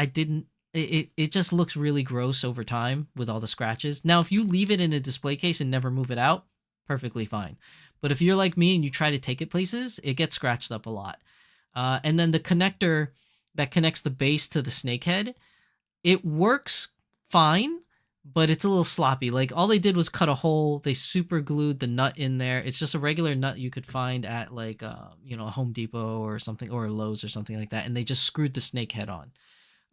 it just looks really gross over time with all the scratches. Now, if you leave it in a display case and never move it out, perfectly fine. But if you're like me and you try to take it places, it gets scratched up a lot. And then the connector that connects the base to the snake head, it works fine, but it's a little sloppy. Like all they did was cut a hole. They super glued the nut in there. It's just a regular nut you could find at like a Home Depot or something, or a Lowe's or something like that, and they just screwed the snake head on.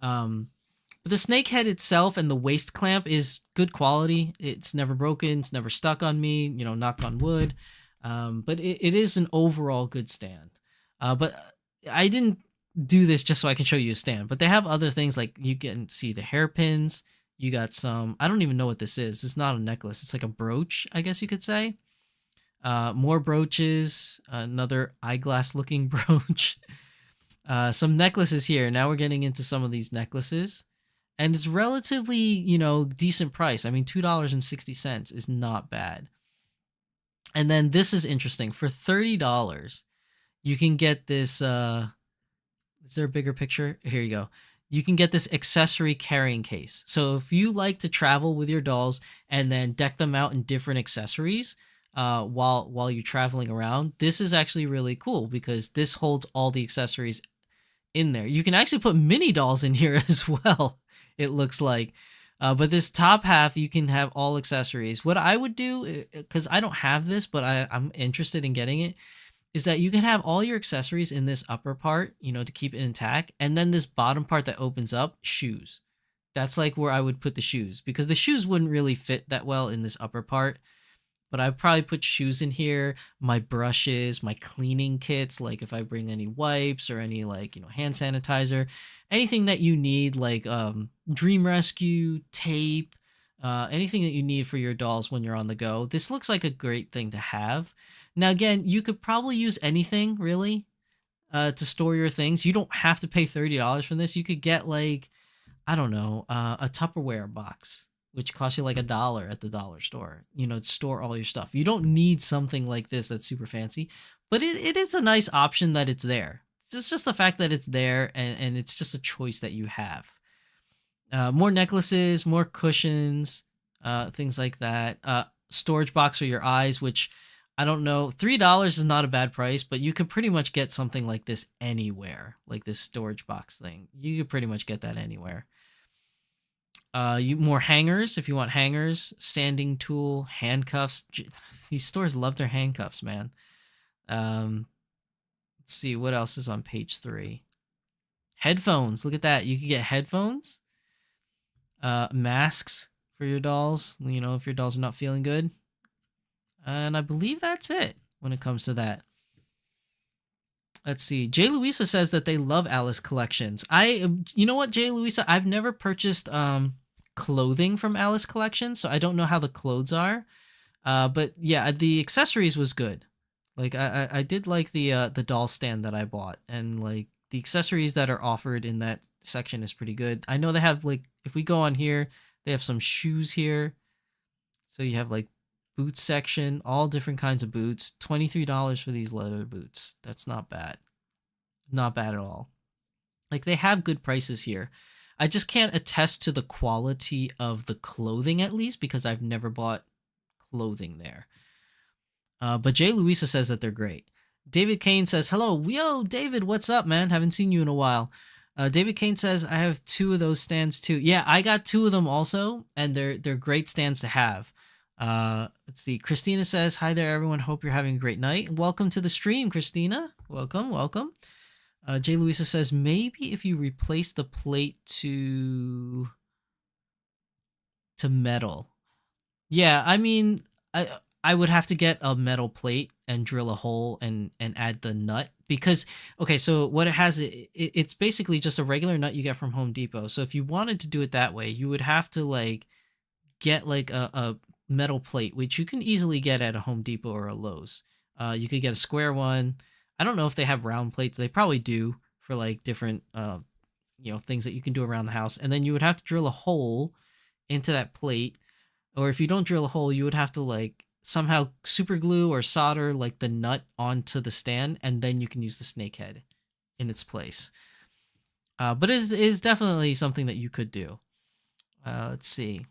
But the snake head itself and the waist clamp is good quality. It's never broken. It's never stuck on me. Knock on wood. But it is an overall good stand. But I didn't do this just so I can show you a stand. But they have other things like you can see the hairpins. You got some. I don't even know what this is. It's not a necklace. It's like a brooch, I guess you could say. More brooches. Another eyeglass-looking brooch. Some necklaces here. Now we're getting into some of these necklaces. And it's relatively, decent price. I mean, $2.60 is not bad. And then this is interesting. For $30, you can get this. Is there a bigger picture? Here you go. You can get this accessory carrying case. So if you like to travel with your dolls and then deck them out in different accessories while you're traveling around, this is actually really cool because this holds all the accessories in there. You can actually put mini dolls in here as well, it looks like. But this top half, you can have all accessories. What I would do, because I don't have this, but I'm interested in getting it, is that you can have all your accessories in this upper part, to keep it intact. And then this bottom part that opens up, shoes. That's like where I would put the shoes, because the shoes wouldn't really fit that well in this upper part. But I'd probably put shoes in here, my brushes, my cleaning kits, like if I bring any wipes or any hand sanitizer, anything that you need, like Dream Rescue, tape, anything that you need for your dolls when you're on the go. This looks like a great thing to have. Now, again, you could probably use anything really to store your things. You don't have to pay $30 for this. You could get I don't know, a Tupperware box, which costs you like $1 at the dollar store, to store all your stuff. You don't need something like this that's super fancy, but it is a nice option that it's there. It's just the fact that it's there, and it's just a choice that you have. More necklaces, more cushions, things like that. Storage box for your eyes, which I don't know. $3 is not a bad price, but you could pretty much get something like this anywhere, like this storage box thing. You could pretty much get that anywhere. You more hangers if you want hangers, sanding tool, handcuffs. These stores love their handcuffs, man. Let's see what else is on page 3. Headphones. Look at that. You can get headphones. Masks for your dolls. If your dolls are not feeling good. And I believe that's it when it comes to that. Let's see. Jay Louisa says that they love Alice collections. You know what, Jay Louisa? I've never purchased clothing from Alice collections, so I don't know how the clothes are. But yeah, the accessories was good. Like I did like the doll stand that I bought, and like the accessories that are offered in that section is pretty good. I know they have if we go on here, they have some shoes here. So you have boots section, all different kinds of boots. $23 for these leather boots. That's not bad. Not bad at all. They have good prices here. I just can't attest to the quality of the clothing, at least, because I've never bought clothing there. But Jay Louisa says that they're great. David Kane says, hello. Yo, David, what's up, man? Haven't seen you in a while. David Kane says, I have 2 of those stands too. Yeah, I got 2 of them also, and they're great stands to have. Let's see. Christina says, hi there, everyone. Hope you're having a great night. Welcome to the stream, Christina. Welcome. Jay Louisa says, maybe if you replace the plate to metal. Yeah, I mean, I would have to get a metal plate and drill a hole and add the nut, because, okay, so what it has, it's basically just a regular nut you get from Home Depot. So if you wanted to do it that way, you would have to get a metal plate, which you can easily get at a Home Depot or a Lowe's. You could get a square one. I don't know if they have round plates. They probably do for different things that you can do around the house. And then you would have to drill a hole into that plate, or if you don't drill a hole, you would have to somehow super glue or solder the nut onto the stand, and then you can use the snake head in its place. But it is definitely something that you could do. Let's see.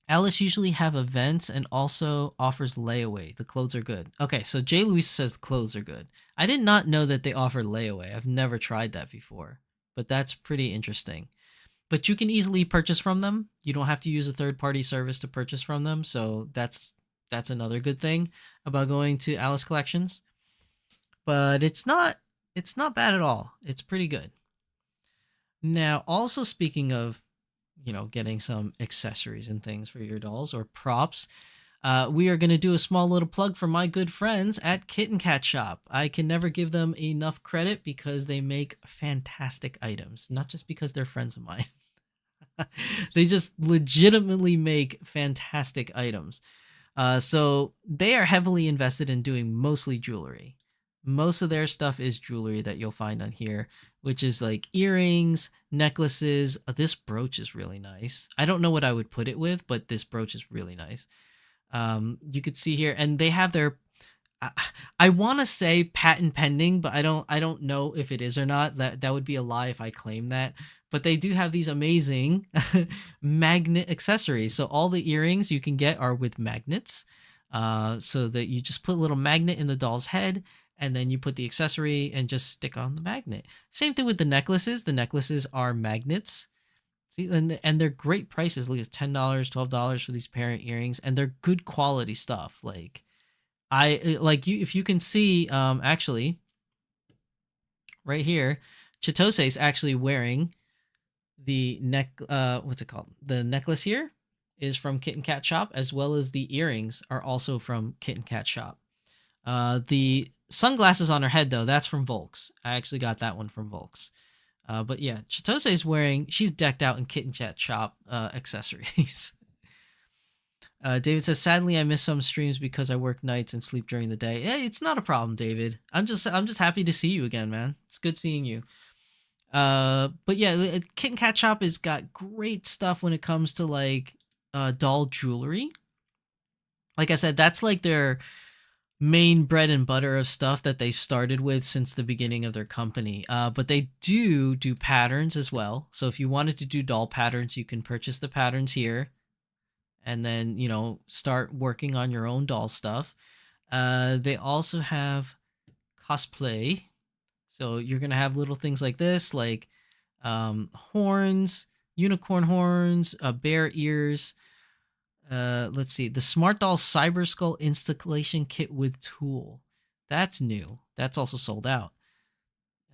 Alice usually have events and also offers layaway. The clothes are good. Okay, so Jay Luis says the clothes are good. I did not know that they offer layaway. I've never tried that before, but that's pretty interesting. But you can easily purchase from them. You don't have to use a third-party service to purchase from them, so that's another good thing about going to Alice Collections. But it's not bad at all. It's pretty good. Now, also speaking of, getting some accessories and things for your dolls or props, we are going to do a small little plug for my good friends at Kitten Cat Shop. I can never give them enough credit because they make fantastic items, not just because they're friends of mine. They just legitimately make fantastic items. So they are heavily invested in doing mostly jewelry. Most of their stuff is jewelry that you'll find on here, which is like earrings, necklaces. This brooch is really nice. I don't know what I would put it with, but this brooch is really nice. You could see here, and they have their I want to say patent pending, but I don't know if it is or not. That would be a lie if I claim that. But they do have these amazing magnet accessories. So all the earrings you can get are with magnets. So that you just put a little magnet in the doll's head, and then you put the accessory and just stick on the magnet. Same thing with the necklaces. The necklaces are magnets. See, and they're great prices. Look, it's $10, $12 for these parent earrings, and they're good quality stuff. Like like you, if you can see, actually, right here, Chitose is actually wearing the what's it called? The necklace here is from Kitten Cat Shop, as well as the earrings are also from Kitten Cat Shop. The sunglasses on her head, though, that's from Volks. I actually got that one from Volks. But yeah, Chitose is she's decked out in Kitten Cat Shop accessories. David says, sadly, I miss some streams because I work nights and sleep during the day. Hey, it's not a problem, David. I'm just happy to see you again, man. It's good seeing you. But yeah, Kitten Cat Shop has got great stuff when it comes to like doll jewelry. Like I said, that's like their main bread and butter of stuff that they started with since the beginning of their company. But they do patterns as well. So if you wanted to do doll patterns, you can purchase the patterns here and then, start working on your own doll stuff. They also have cosplay. So you're going to have little things like this, like horns, unicorn horns, bear ears. Let's see. The Smart Doll Cyber Skull installation kit with tool. That's new. That's also sold out.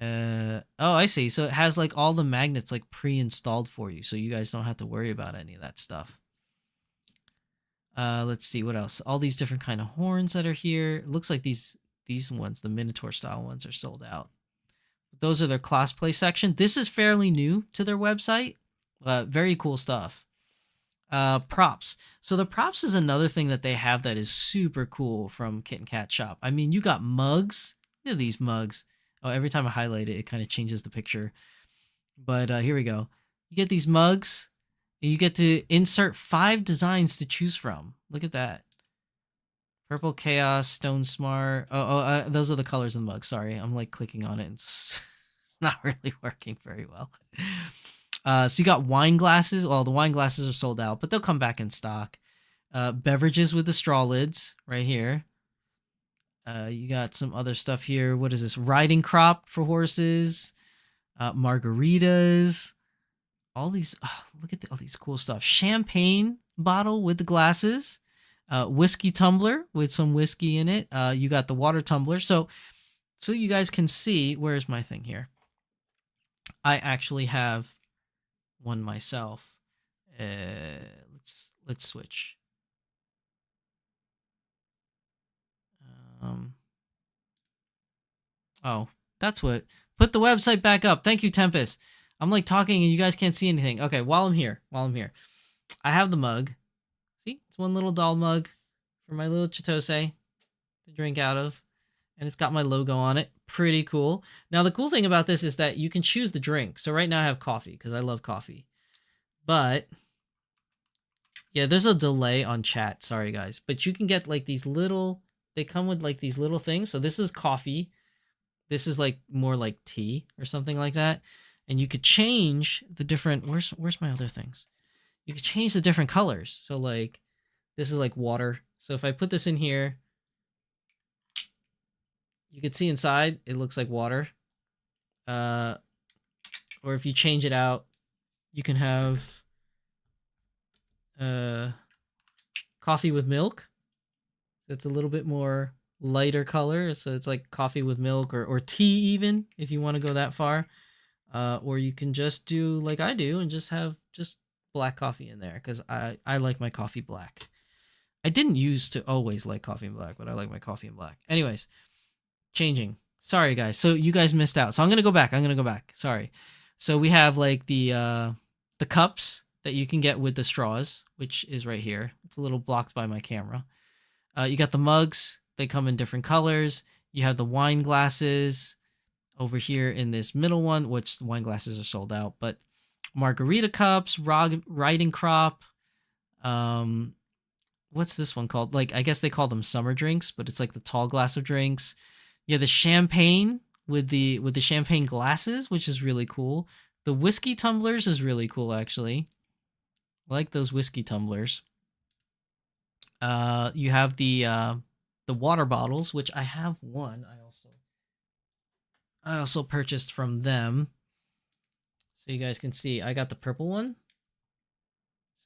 Oh, I see. So it has like all the magnets like pre-installed for you, so you guys don't have to worry about any of that stuff. Let's see what else. All these different kind of horns that are here. It looks like these ones, the Minotaur style ones, are sold out. Those are their cosplay section. This is fairly new to their website. Very cool stuff. Props. So the props is another thing that they have that is super cool from Kitten Cat Shop. I mean, you got mugs. Look at these mugs. Oh, every time I highlight it, it kind of changes the picture. But here we go. You get these mugs. And you get to insert 5 designs to choose from. Look at that. Purple Chaos, Stone Smart. Those are the colors of the mug. Sorry, I'm like clicking on it. It's not really working very well. So you got wine glasses. Well, the wine glasses are sold out, but they'll come back in stock. Beverages with the straw lids right here. You got some other stuff here. What is this? Riding crop for horses. Margaritas. All these, look at all these cool stuff. Champagne bottle with the glasses. Whiskey tumbler with some whiskey in it. You got the water tumbler. So you guys can see, where's my thing here? I actually have one myself. Let's switch. Oh, that's what. Put the website back up. Thank you, Tempest. I'm like talking and you guys can't see anything. Okay, while I'm here, I have the mug. See, it's one little doll mug for my little Chitose to drink out of. And it's got my logo on it. Pretty cool. Now, the cool thing about this is that you can choose the drink. So right now I have coffee because I love coffee. But, yeah, there's a delay on chat. Sorry, guys. But you can get like these little, they come with like these little things. So this is coffee. This is like more like tea or something like that. And you could change the different, where's my other things? you can change the different colors. So like this is like water. So if I put this in here, you can see inside it looks like water. Or if you change it out, you can have uh, coffee with milk. It's a little bit more lighter color, so it's like coffee with milk or tea even if you want to go that far. Or you can just do like I do and just have just black coffee in there because I like my coffee black. I didn't used to always like coffee in black, but I like my coffee in black. Anyways, changing. Sorry guys. So you guys missed out. So I'm gonna go back. Sorry. So we have like the cups that you can get with the straws, which is right here. It's a little blocked by my camera. You got the mugs. They come in different colors. You have the wine glasses over here in this middle one, which the wine glasses are sold out. But margarita cups, riding crop. What's this one called? Like I guess they call them summer drinks, but it's like the tall glass of drinks. Yeah, the champagne with the champagne glasses, which is really cool. The whiskey tumblers is really cool actually. I like those whiskey tumblers. You have the water bottles, which I have one. I also purchased from them. So you guys can see I got the purple one.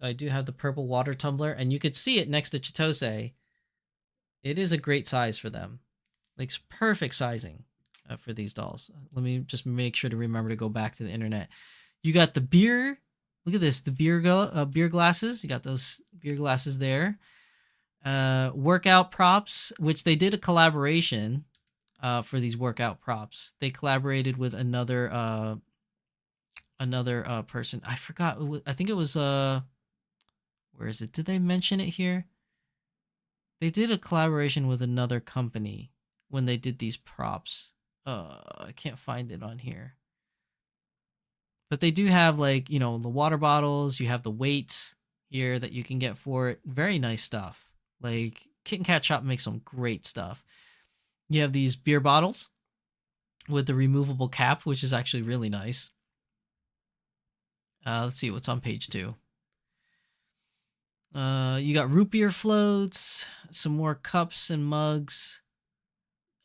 So I do have the purple water tumbler, and you could see it next to Chitose. It is a great size for them. Like perfect sizing for these dolls. Let me just make sure to remember to go back to the internet. You got the beer. Look at this, the beer glasses. You got those beer glasses there. Workout props, which they did a collaboration for these workout props. They collaborated with another person. I forgot. I think it was where is it? Did they mention it here? They did a collaboration with another company when they did these props. I can't find it on here. But they do have like, you know, the water bottles, you have the weights here that you can get for it. Very nice stuff. Like Kit Kat Shop makes some great stuff. You have these beer bottles with the removable cap, which is actually really nice. Let's see what's on page 2. You got root beer floats, some more cups and mugs,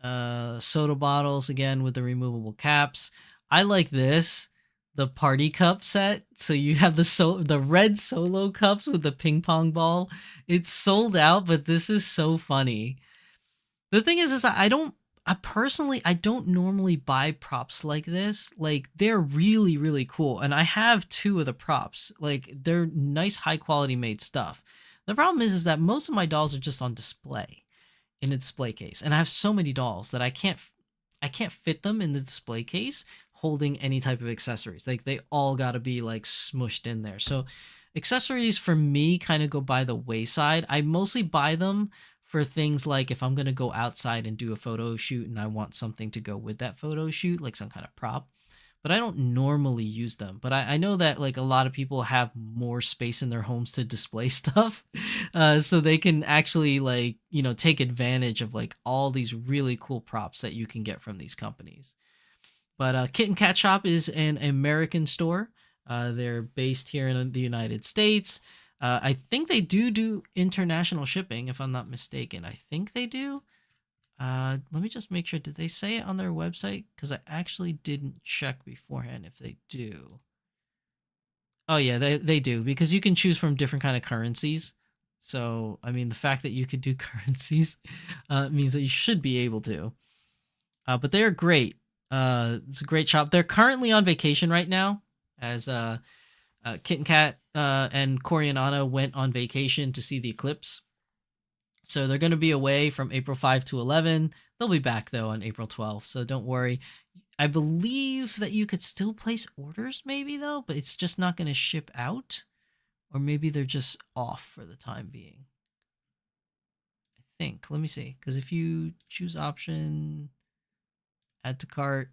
soda bottles again with the removable caps. I like this, the party cup set. So you have the red solo cups with the ping pong ball. It's sold out, but this is so funny. The thing is I personally don't normally buy props like this. Like they're really really cool, and I have 2 of the props. Like they're nice high quality made stuff. The problem is that most of my dolls are just on display in a display case, and I have so many dolls that I can't fit them in the display case holding any type of accessories. Like they all got to be like smushed in there. So accessories for me kind of go by the wayside. I mostly buy them for things like if I'm going to go outside and do a photo shoot and I want something to go with that photo shoot, like some kind of prop. But I don't normally use them. But I know that like a lot of people have more space in their homes to display stuff. So they can actually like, you know, take advantage of like all these really cool props that you can get from these companies. But Kit and Kat Shop is an American store. They're based here in the United States. I think they do international shipping, if I'm not mistaken. I think they do. Let me just make sure. Did they say it on their website? Because I actually didn't check beforehand if they do. Oh yeah, they do, because you can choose from different kind of currencies. So I mean, the fact that you could do currencies means that you should be able to. But they're great. It's a great shop. They're currently on vacation right now, as Kit and Kat and Corey and Anna went on vacation to see the eclipse. So they're going to be away from April 5 to 11. They'll be back, though, on April 12th, so don't worry. I believe that you could still place orders, maybe, though, but it's just not going to ship out. Or maybe they're just off for the time being. I think. Let me see. Because if you choose option, add to cart.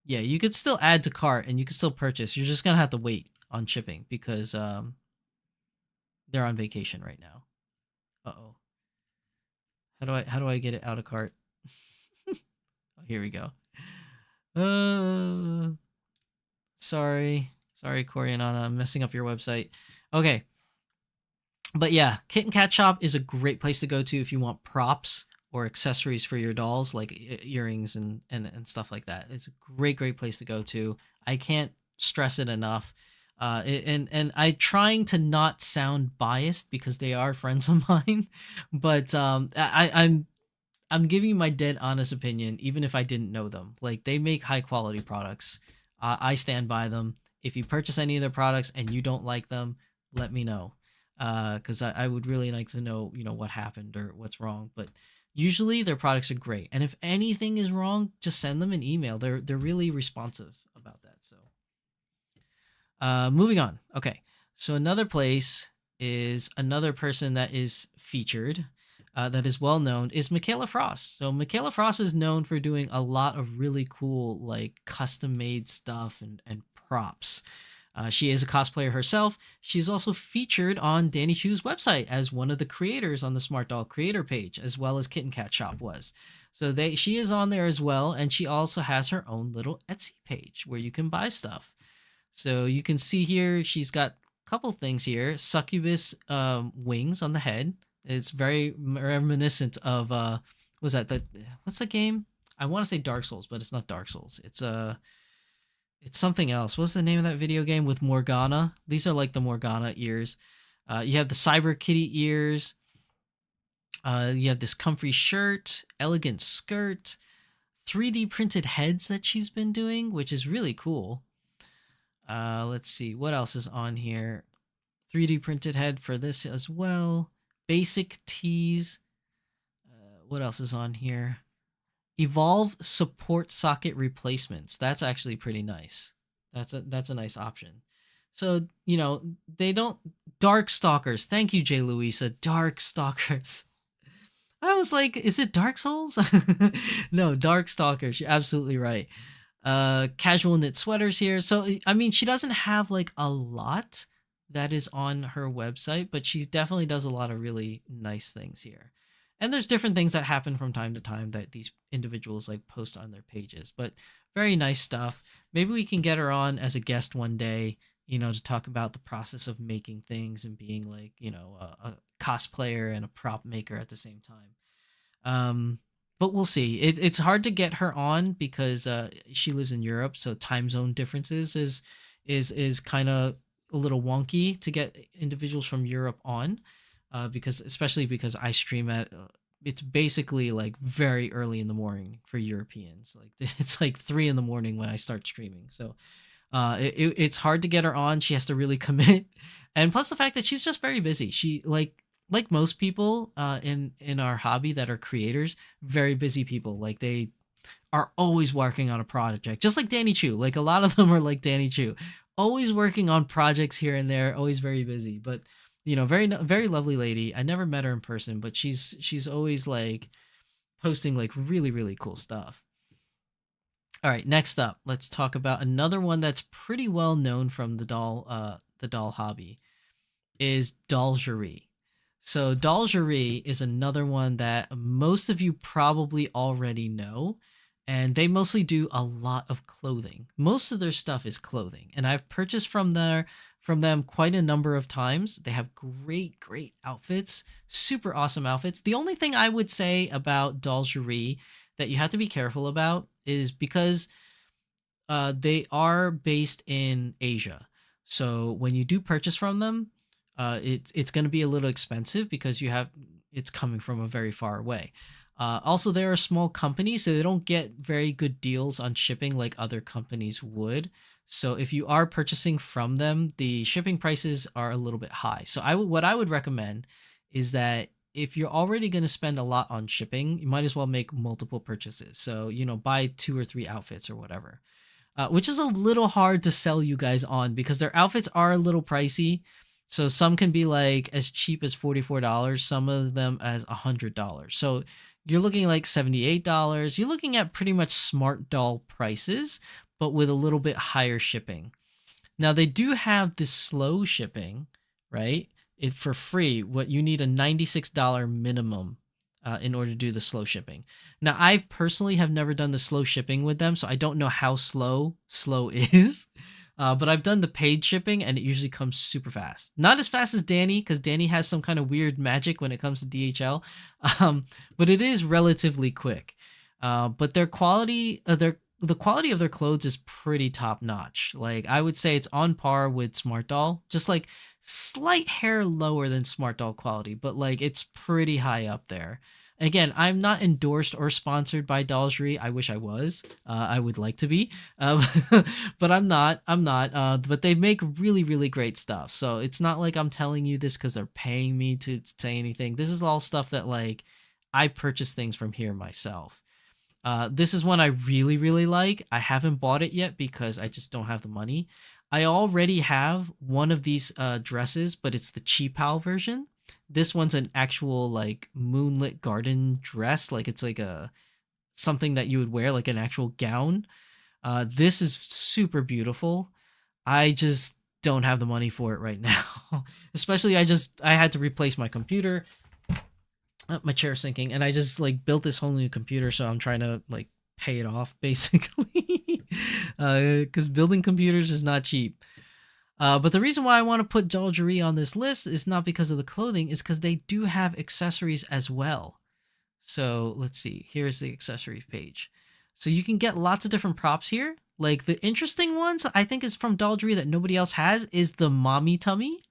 Yeah, you could still add to cart and you can still purchase. You're just going to have to wait on shipping because they're on vacation right now. Uh-oh. How do I get it out of cart? Oh, here we go. Sorry, Corey and Anna, I'm messing up your website. Okay, but yeah, Kitten Cat Shop is a great place to go to if you want props or accessories for your dolls, like earrings and stuff like that. It's a great place to go to. I can't stress it enough. And I trying to not sound biased because they are friends of mine, but I'm giving you my dead honest opinion, even if I didn't know them. Like, they make high quality products. I stand by them. If you purchase any of their products and you don't like them, let me know. Because I would really like to know, what happened or what's wrong. But usually their products are great. And if anything is wrong, just send them an email. They're really responsive about that. So, moving on. Okay, so another place is another person that is featured, that is well known, is Michaela Frost. So Michaela Frost is known for doing a lot of really cool, like, custom made stuff and props. She is a cosplayer herself. She's also featured on Danny Chu's website as one of the creators on the Smart Doll creator page, as well as Kitten Cat Shop was. So she is on there as well, and she also has her own little Etsy page where you can buy stuff. So you can see here she's got a couple things here. Succubus wings on the head. It's very reminiscent of what's the game? I want to say Dark Souls, but it's not Dark Souls. It's something else. What's the name of that video game with Morgana? These are like the Morgana ears. You have the Cyber Kitty ears. You have this comfy shirt, elegant skirt, 3D printed heads that she's been doing, which is really cool. Let's see what else is on here. 3D printed head for this as well. Basic tees. What else is on here? Evolve support socket replacements. That's actually pretty nice. That's a nice option. So, they don't. Dark Stalkers. Thank you, Jay Louisa. Dark Stalkers. I was like, is it Dark Souls? No, Dark Stalkers. You're absolutely right. Casual knit sweaters here. So, I mean, she doesn't have like a lot that is on her website, but she definitely does a lot of really nice things here. And there's different things that happen from time to time that these individuals like post on their pages, but very nice stuff. Maybe we can get her on as a guest one day, to talk about the process of making things and being like, a cosplayer and a prop maker at the same time. But we'll see. It's hard to get her on because she lives in Europe, so time zone differences is kind of a little wonky to get individuals from Europe on, especially because I stream at it's basically like very early in the morning for Europeans. Like it's like 3 in the morning when I start streaming, so it's hard to get her on. She has to really commit, and plus the fact that she's just very busy. She like most people in our hobby that are creators, very busy people. Like they are always working on a project, just like Danny Chu. Like a lot of them are like Danny Chu, always working on projects here and there, always very busy. But very very lovely lady. I never met her in person, but she's always like posting like really really cool stuff. All right, next up, let's talk about another one that's pretty well known from the doll hobby, is Dolgerie. So Dolgerie is another one that most of you probably already know, and they mostly do a lot of clothing. Most of their stuff is clothing, and I've purchased from them quite a number of times. They have great outfits, super awesome outfits. The only thing I would say about Dolgerie that you have to be careful about is because they are based in Asia. So when you do purchase from them, it's going to be a little expensive because it's coming from a very far away. Also, they're a small company, so they don't get very good deals on shipping like other companies would. So if you are purchasing from them, the shipping prices are a little bit high. So what I would recommend is that if you're already going to spend a lot on shipping, you might as well make multiple purchases. So, buy 2 or 3 outfits or whatever, which is a little hard to sell you guys on because their outfits are a little pricey. So some can be like as cheap as $44, some of them as $100. So you're looking like $78. You're looking at pretty much Smart Doll prices, but with a little bit higher shipping. Now they do have this slow shipping, right? It's for free. What you need a $96 minimum in order to do the slow shipping. Now I personally have never done the slow shipping with them, so I don't know how slow is. But I've done the paid shipping and it usually comes super fast. Not as fast as Danny, because Danny has some kind of weird magic when it comes to DHL. Um, but it is relatively quick. But their quality, the quality of their clothes is pretty top notch. Like I would say it's on par with Smart Doll, just like slight hair lower than Smart Doll quality, but like it's pretty high up there. Again, I'm not endorsed or sponsored by Dolgery. I wish I was. I would like to be, but I'm not. I'm not. But they make really, really great stuff. So it's not like I'm telling you this because they're paying me to say anything. This is all stuff that like I purchase things from here myself. This is one I really, really like. I haven't bought it yet because I just don't have the money. I already have one of these dresses, but it's the cheap pal version. This one's an actual like moonlit garden dress, like it's like a something that you would wear, like an actual gown. This is super beautiful. I just don't have the money for it right now. Especially I had to replace my computer. My chair's sinking, and I just like built this whole new computer, so I'm trying to like pay it off basically. Because building computers is not cheap. But the reason why I want to put Dolgerie on this list is not because of the clothing, is because they do have accessories as well. So let's see. Here's the accessories page. So you can get lots of different props here. Like the interesting ones I think is from Dolgerie that nobody else has is the mommy tummy.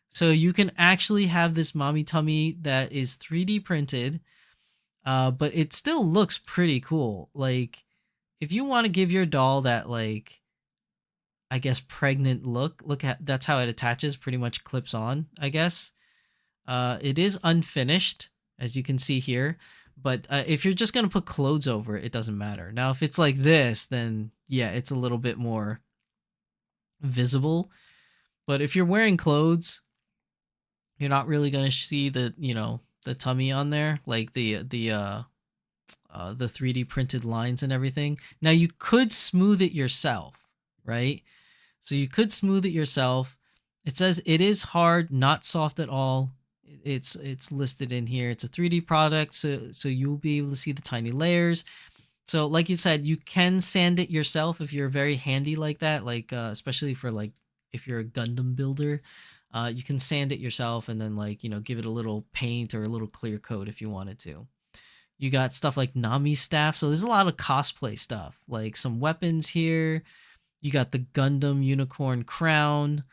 So you can actually have this mommy tummy that is 3D printed, but it still looks pretty cool. Like if you want to give your doll that like I guess pregnant look at that's how it attaches, pretty much clips on, I guess. It is unfinished, as you can see here, but if you're just gonna put clothes over it, it doesn't matter. Now, if it's like this, then yeah, it's a little bit more visible. But if you're wearing clothes, you're not really gonna see the the tummy on there, like the 3D printed lines and everything. Now you could smooth it yourself, right? So you could smooth it yourself. It says it is hard, not soft at all. It's listed in here. It's a 3D product, so you'll be able to see the tiny layers. So like you said, you can sand it yourself if you're very handy like that, like especially for like if you're a Gundam builder. You can sand it yourself and then like, give it a little paint or a little clear coat if you wanted to. You got stuff like Nami staff. So there's a lot of cosplay stuff, like some weapons here. You got the Gundam unicorn crown.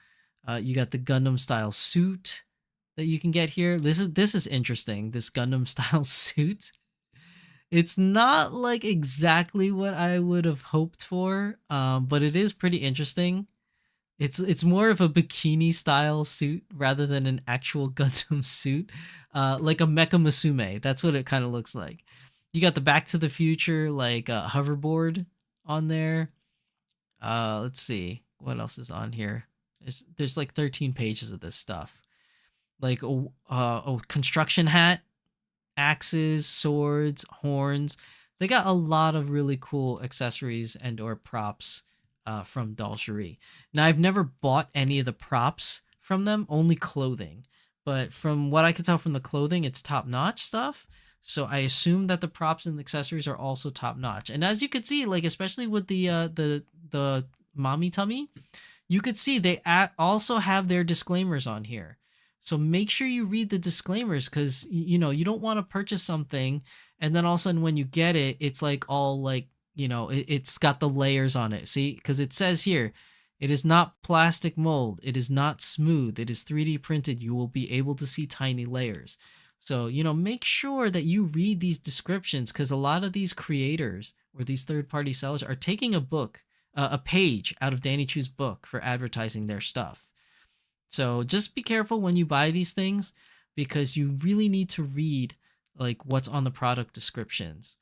You got the Gundam style suit that you can get here. This is interesting. This Gundam style suit. It's not like exactly what I would have hoped for, but it is pretty interesting. It's more of a bikini style suit rather than an actual Gundam suit, like a Mecha Musume. That's what it kind of looks like. You got the Back to the Future like hoverboard on there. Let's see what else is on here. There's like 13 pages of this stuff. Like a construction hat, axes, swords, horns. They got a lot of really cool accessories and or props from Dolgerie. Now I've never bought any of the props from them, only clothing. But from what I can tell from the clothing, it's top notch stuff. So I assume that the props and accessories are also top notch. And as you could see, like especially with the mommy tummy, you could see they also have their disclaimers on here. So make sure you read the disclaimers because you don't want to purchase something and then all of a sudden when you get it, it's like all like it's got the layers on it. See, because it says here, it is not plastic mold. It is not smooth. It is 3D printed. You will be able to see tiny layers. So, make sure that you read these descriptions because a lot of these creators or these third-party sellers are taking a page out of Danny Chu's book for advertising their stuff. So just be careful when you buy these things because you really need to read like what's on the product descriptions.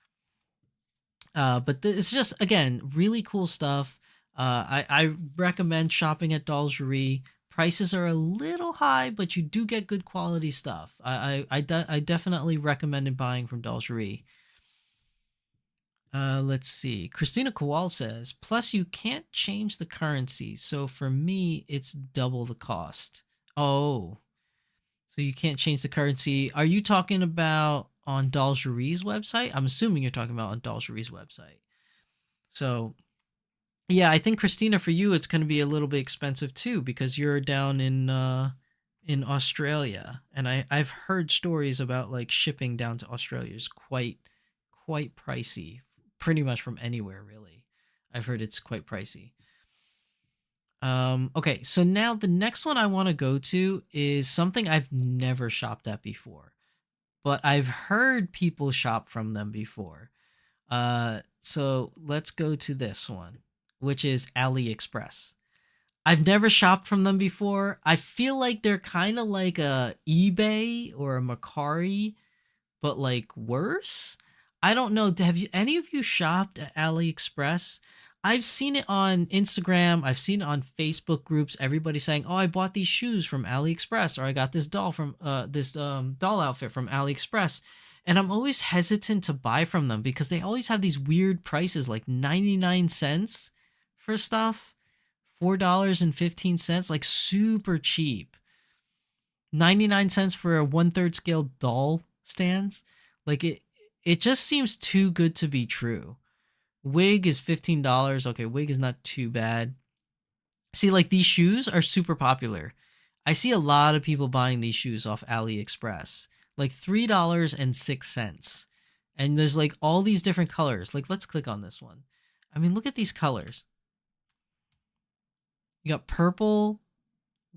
But it's just, again, really cool stuff. I recommend shopping at Dolgerie. Prices are a little high, but you do get good quality stuff. I definitely recommend buying from Dolgerie. Let's see. Christina Kowal says, plus you can't change the currency. So for me, it's double the cost. Oh, so you can't change the currency. Are you talking about on Dolgerie's website? I'm assuming you're talking about on Dolgerie's website. So Yeah, I think Christina, for you, it's going to be a little bit expensive too because you're down in Australia, and I've heard stories about like shipping down to Australia is quite pricey, pretty much from anywhere really. I've heard it's quite pricey. Okay, so now the next one I want to go to is something I've never shopped at before, but I've heard people shop from them before. So let's go to this one, which is AliExpress. I've never shopped from them before. I feel like they're kind of like a eBay or a Macari, but like worse. I don't know. Have you any of you shopped at AliExpress? I've seen it on Instagram. I've seen it on Facebook groups. Everybody saying, "Oh, I bought these shoes from AliExpress," or "I got this doll from this doll outfit from AliExpress." And I'm always hesitant to buy from them because they always have these weird prices, like 99 cents for stuff, $4.15, like super cheap. 99 cents for a 1/3 scale doll stands. Like it just seems too good to be true. Wig is $15. Okay, wig is not too bad. See, like these shoes are super popular. I see a lot of people buying these shoes off AliExpress. Like $3.06. And there's like all these different colors. Like let's click on this one. I mean, look at these colors. You got purple,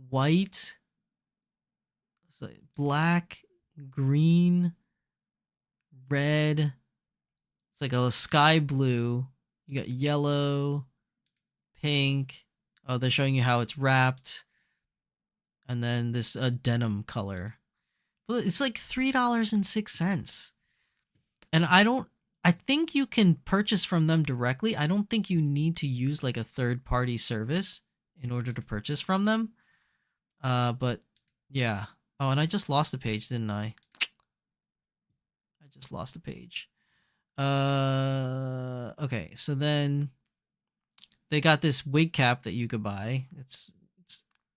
white, black, green, red. It's like a sky blue. You got yellow, pink. Oh, they're showing you how it's wrapped. And then this denim color. But it's like $3.06. And I think you can purchase from them directly. I don't think you need to use like a third party service in order to purchase from them. But yeah. Oh, and I just lost the page, didn't I? I just lost the page. Okay, so then they got this wig cap that you could buy. It's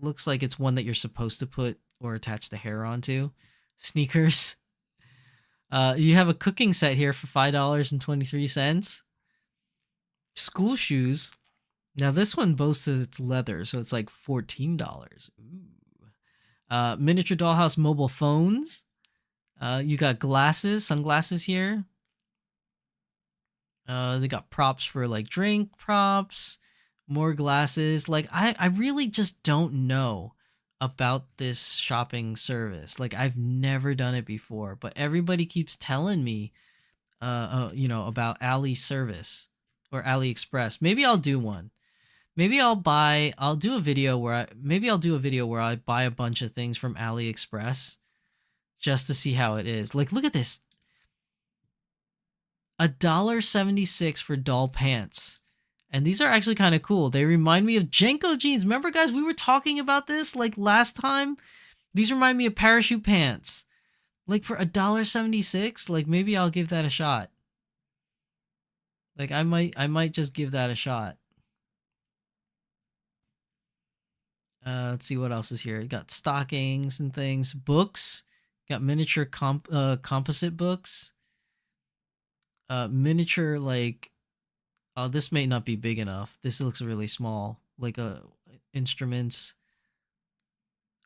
looks like it's one that you're supposed to put or attach the hair onto. Sneakers. You have a cooking set here for $5.23. School shoes. Now this one boasts that it's leather, so it's like $14. Ooh. Miniature dollhouse mobile phones. You got glasses, sunglasses here. They got props for like drink props, more glasses. Like I really just don't know about this shopping service. Like I've never done it before, but everybody keeps telling me, about Ali service or AliExpress. Maybe I'll do one. Maybe I'll do a video where I buy a bunch of things from AliExpress just to see how it is. Like look at this. $1.76 for doll pants. And these are actually kind of cool. They remind me of Jenko jeans. Remember, guys, we were talking about this like last time? These remind me of parachute pants. Like for $1.76, like maybe I'll give that a shot. Like I might just give that a shot. Let's see what else is here. You got stockings and things, books. Got miniature composite books. Miniature like, oh, this may not be big enough. This looks really small. Like instruments.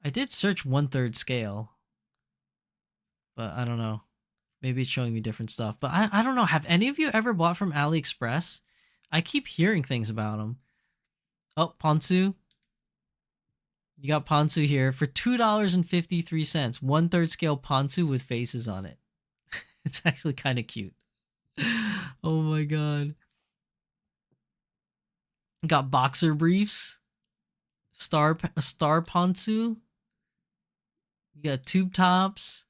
I did search 1/3 scale, but I don't know. Maybe it's showing me different stuff. But I don't know. Have any of you ever bought from AliExpress? I keep hearing things about them. Oh, Ponsu. You got Ponsu here for $2.53. 1/3 scale Ponsu with faces on it. It's actually kind of cute. Oh my god. Got boxer briefs. Star Ponsu. You got tube tops.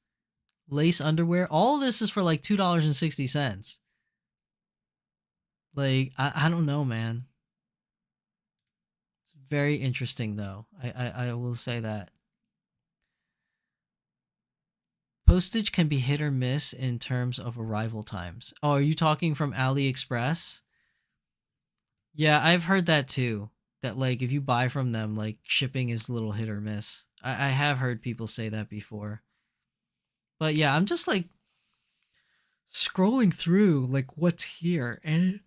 Lace underwear. All of this is for like $2.60. Like, I don't know, man. It's very interesting though. I will say that. Postage can be hit or miss in terms of arrival times. Oh, are you talking from AliExpress? Yeah, I've heard that too. That like if you buy from them, like shipping is a little hit or miss. I have heard people say that before. But yeah, I'm just like scrolling through like what's here, and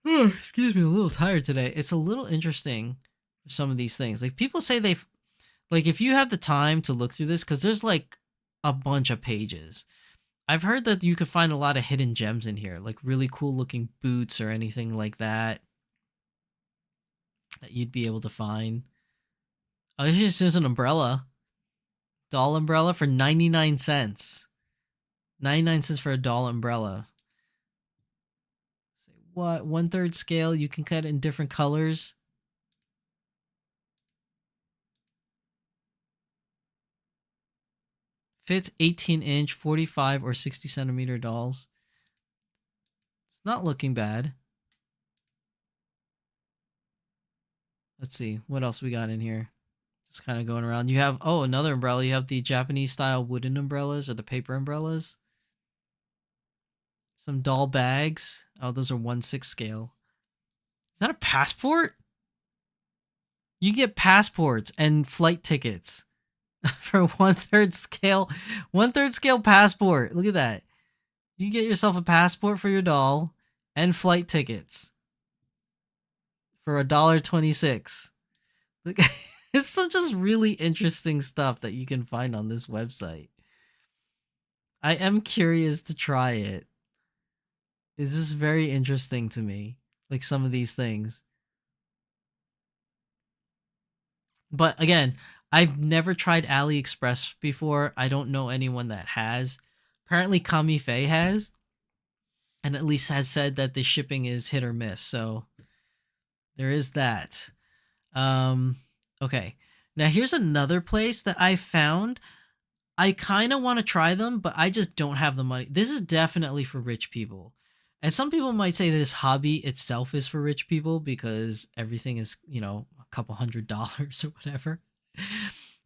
Excuse me, a little tired today. It's a little interesting for some of these things. Like people say like if you have the time to look through this, because there's like a bunch of pages. I've heard that you could find a lot of hidden gems in here, like really cool looking boots or anything like that that you'd be able to find. Oh, this just is an umbrella. Doll umbrella for 99 cents. 99 cents for a doll umbrella. Say what? 1/3 scale. You can cut it in different colors. Fits 18-inch, 45 or 60 centimeter dolls. It's not looking bad. Let's see what else we got in here. Just kind of going around. You have, oh, another umbrella. You have the Japanese style wooden umbrellas or the paper umbrellas. Some doll bags. Oh, those are 1/6 scale. Is that a passport? You get passports and flight tickets for 1/3 scale. 1/3 scale passport. Look at that. You get yourself a passport for your doll and flight tickets for $1.26. Look, it's some just really interesting stuff that you can find on this website. I am curious to try it. It's just very interesting to me, like some of these things. But again, I've never tried AliExpress before. I don't know anyone that has. Apparently, Kamife has, and at least has said that the shipping is hit or miss. So there is that. Okay. Now here's another place that I found. I kind of want to try them, but I just don't have the money. This is definitely for rich people. And some people might say this hobby itself is for rich people because everything is, a couple $100 or whatever.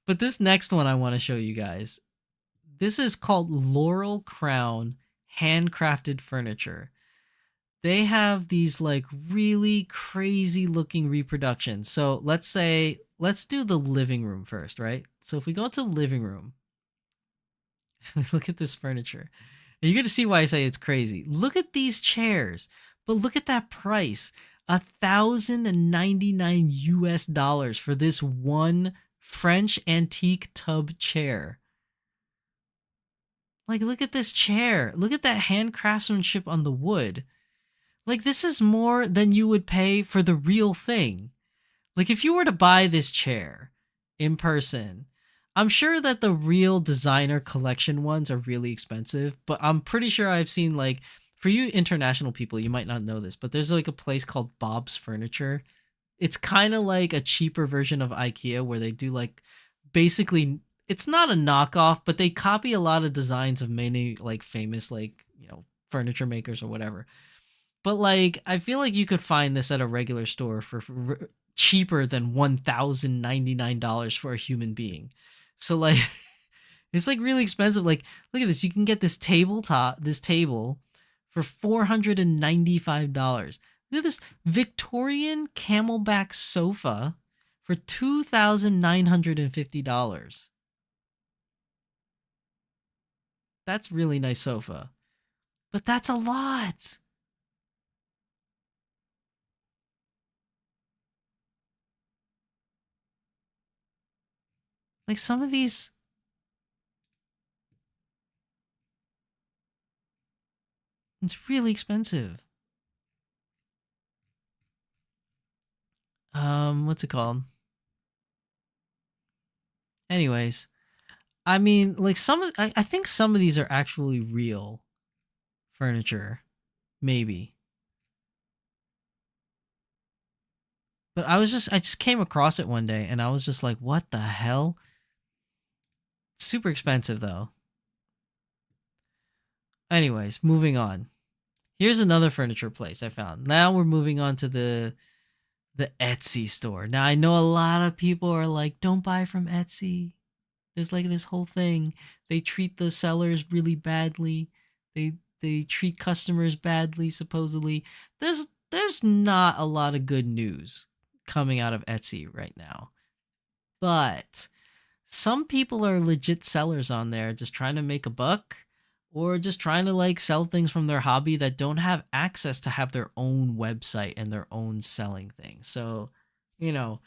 But this next one I want to show you guys. This is called Laurel Crown Handcrafted Furniture. They have these like really crazy looking reproductions. So let's do the living room first, right? So if we go to the living room, look at this furniture. And you're going to see why I say it's crazy. Look at these chairs, but look at that price. $1,099 for this one French antique tub chair. Like, look at this chair. Look at that hand craftsmanship on the wood. Like, this is more than you would pay for the real thing. Like, if you were to buy this chair in person, I'm sure that the real designer collection ones are really expensive, but I'm pretty sure I've seen, like, for you international people, you might not know this, but there's like a place called Bob's Furniture. It's kind of like a cheaper version of IKEA where they do like basically, it's not a knockoff, but they copy a lot of designs of many like famous, like, furniture makers or whatever. But like, I feel like you could find this at a regular store for cheaper than $1,099 for a human being. So like, it's like really expensive. Like, look at this. You can get this table for $495. Look at this Victorian camelback sofa for $2,950. That's really nice sofa. But that's a lot. Like some of these, it's really expensive. What's it called? Anyways, I mean, like I think some of these are actually real furniture, maybe. But I just came across it one day and I was just like, what the hell? Super expensive though. Anyways, moving on. Here's another furniture place I found. Now we're moving on to the Etsy store. Now I know a lot of people are like, don't buy from Etsy. There's like this whole thing. They treat the sellers really badly. They treat customers badly, supposedly. There's not a lot of good news coming out of Etsy right now. But some people are legit sellers on there just trying to make a buck, or just trying to like sell things from their hobby that don't have access to have their own website and their own selling things. So, you know,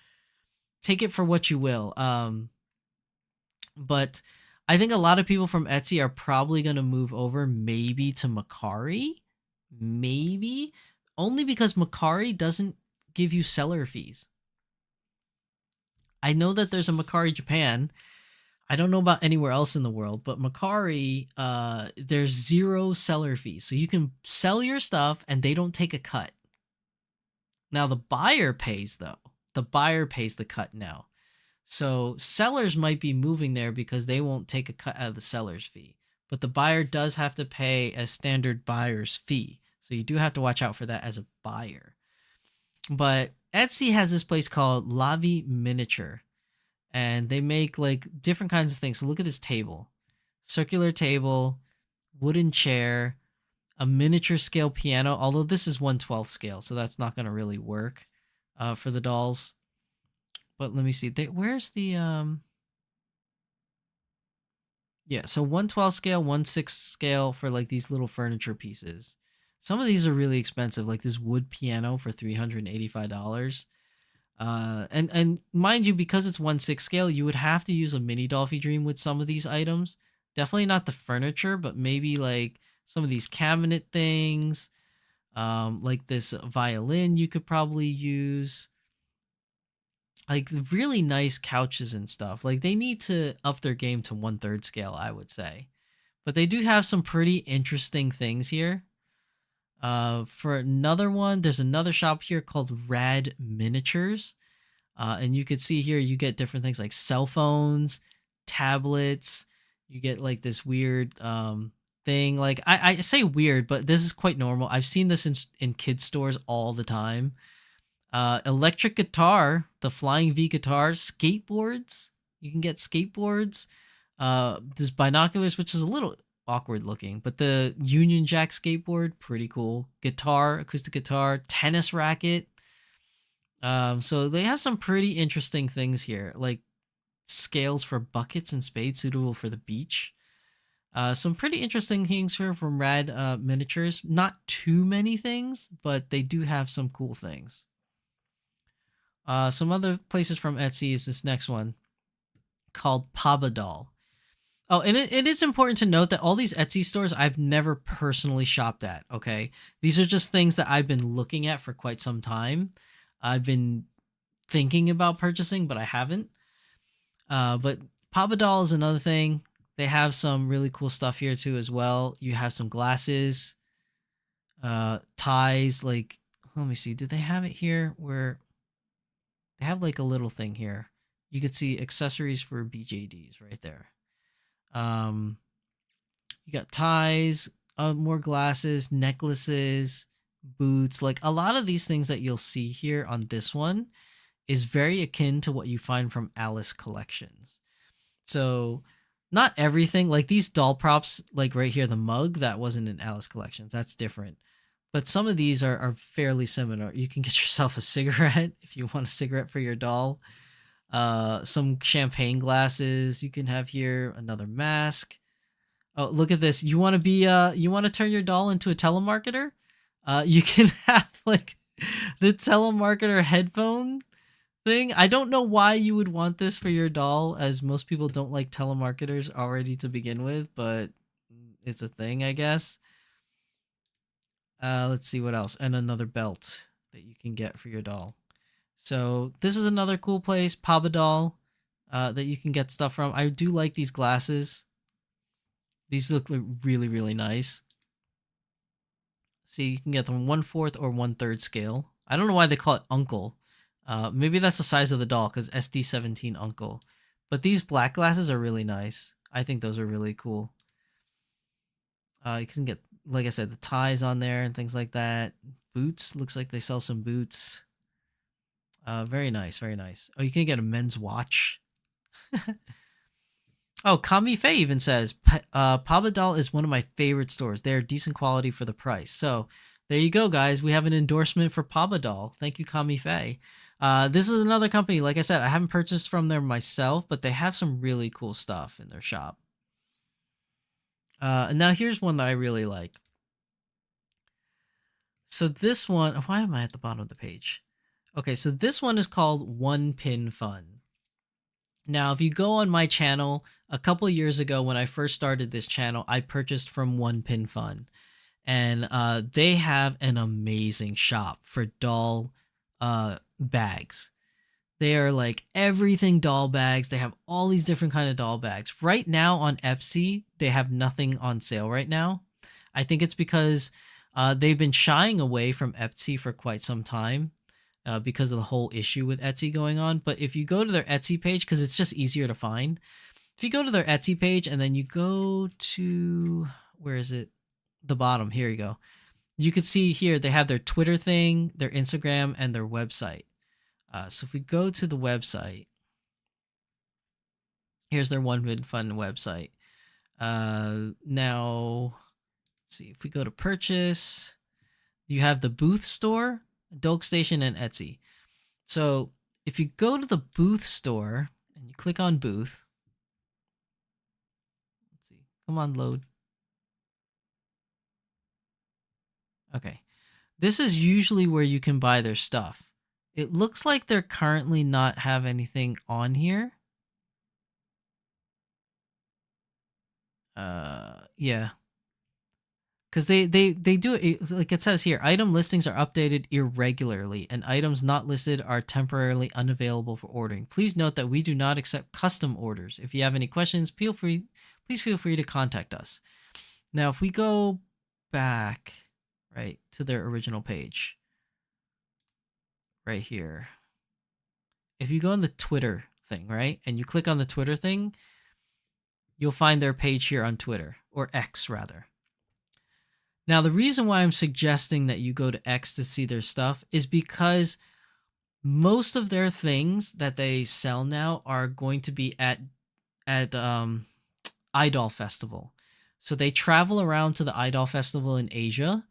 take it for what you will. But I think a lot of people from Etsy are probably going to move over maybe to Macari, maybe only because Macari doesn't give you seller fees. I know that there's a Macari Japan. I don't know about anywhere else in the world, but Macari, there's zero seller fees. So you can sell your stuff and they don't take a cut. Now the buyer pays though. The buyer pays the cut now. So sellers might be moving there because they won't take a cut out of the seller's fee. But the buyer does have to pay a standard buyer's fee. So you do have to watch out for that as a buyer. But Etsy has this place called Lavi Miniature. And they make like different kinds of things. So look at this table. Circular table, wooden chair, a miniature scale piano. Although this is 1/12 scale, so that's not going to really work for the dolls. But let me see. Where's the yeah, so 1/12 scale, 1/6 scale for like these little furniture pieces. Some of these are really expensive, like this wood piano for $385. And mind you, because it's 1/6 scale, you would have to use a mini Dolphy Dream with some of these items. Definitely not the furniture, but maybe like some of these cabinet things, like this violin you could probably use. Like really nice couches and stuff. Like they need to up their game to 1/3 scale, I would say. But they do have some pretty interesting things here. For another one, there's another shop here called Rad Miniatures. And you could see here you get different things like cell phones, tablets. You get like this weird thing. Like I say weird, but this is quite normal. I've seen this in kids stores all the time. Electric guitar, the Flying V guitar, skateboards. You can get skateboards. There's binoculars, which is a little awkward looking, but the Union Jack skateboard, pretty cool. Guitar, acoustic guitar, tennis racket. So they have some pretty interesting things here, like scales for buckets and spades suitable for the beach. Some pretty interesting things here from Rad Miniatures. Not too many things, but they do have some cool things. Some other places from Etsy is this next one called Pabadol. Oh, and it is important to note that all these Etsy stores I've never personally shopped at, okay? These are just things that I've been looking at for quite some time. I've been thinking about purchasing, but I haven't. But Pabadol is another thing. They have some really cool stuff here too as well. You have some glasses, ties, like, let me see. Do they have it here where they have like a little thing here? You could see accessories for BJDs right there. You got ties, more glasses, necklaces, boots. Like a lot of these things that you'll see here on this one is very akin to what you find from Alice Collections. So not everything, like these doll props, like right here, the mug, that wasn't in Alice Collections. That's different. But some of these are fairly similar. You can get yourself a cigarette if you want a cigarette for your doll. Some champagne glasses you can have here. Another mask. Oh, look at this. You want to be you want to turn your doll into a telemarketer? You can have like the telemarketer headphone thing. I don't know why you would want this for your doll, as most people don't like telemarketers already to begin with, but it's a thing, I guess. Let's see what else. And another belt that you can get for your doll. So this is another cool place, Pabadol, that you can get stuff from. I do like these glasses. These look really, really nice. See, you can get them 1/4 or 1/3 scale. I don't know why they call it Uncle. Maybe that's the size of the doll, because SD17 Uncle. But these black glasses are really nice. I think those are really cool. You can get, like I said, the ties on there and things like that. Boots, looks like they sell some boots. Very nice, very nice. Oh, you can get a men's watch. Oh, Kami Faye even says, Pabadol is one of my favorite stores. They're decent quality for the price. So there you go, guys. We have an endorsement for Pabadol. Thank you, Kami Faye. This is another company. Like I said, I haven't purchased from there myself, but they have some really cool stuff in their shop. Now here's one that I really like. So this one, why am I at the bottom of the page? Okay, so this one is called One Pin Fun. Now, if you go on my channel, a couple years ago when I first started this channel, I purchased from One Pin Fun. And they have an amazing shop for doll bags. They are like everything doll bags. They have all these different kind of doll bags. Right now on Etsy, they have nothing on sale right now. I think it's because they've been shying away from Etsy for quite some time because of the whole issue with Etsy going on. But if you go to their Etsy page, because it's just easier to find, if you go to their Etsy page and then you go to, where is it? The bottom, here you go. You can see here they have their Twitter thing, their Instagram, and their website. So if we go to the website, here's their One Pin Fun website. Now, let's see, if we go to purchase, you have the booth store, Dolk Station, and Etsy. So if you go to the booth store and you click on booth, let's see, come on, load. Okay. This is usually where you can buy their stuff. It looks like they're currently not have anything on here. Yeah. Because they do it, like it says here, item listings are updated irregularly and items not listed are temporarily unavailable for ordering. Please note that we do not accept custom orders. If you have any questions, please feel free to contact us. Now, if we go back, right, to their original page, right here, if you go on the Twitter thing, right, and you click on the Twitter thing, you'll find their page here on Twitter, or X rather. Now, the reason why I'm suggesting that you go to X to see their stuff is because most of their things that they sell now are going to be at Idol Festival. So they travel around to the Idol Festival in Asia,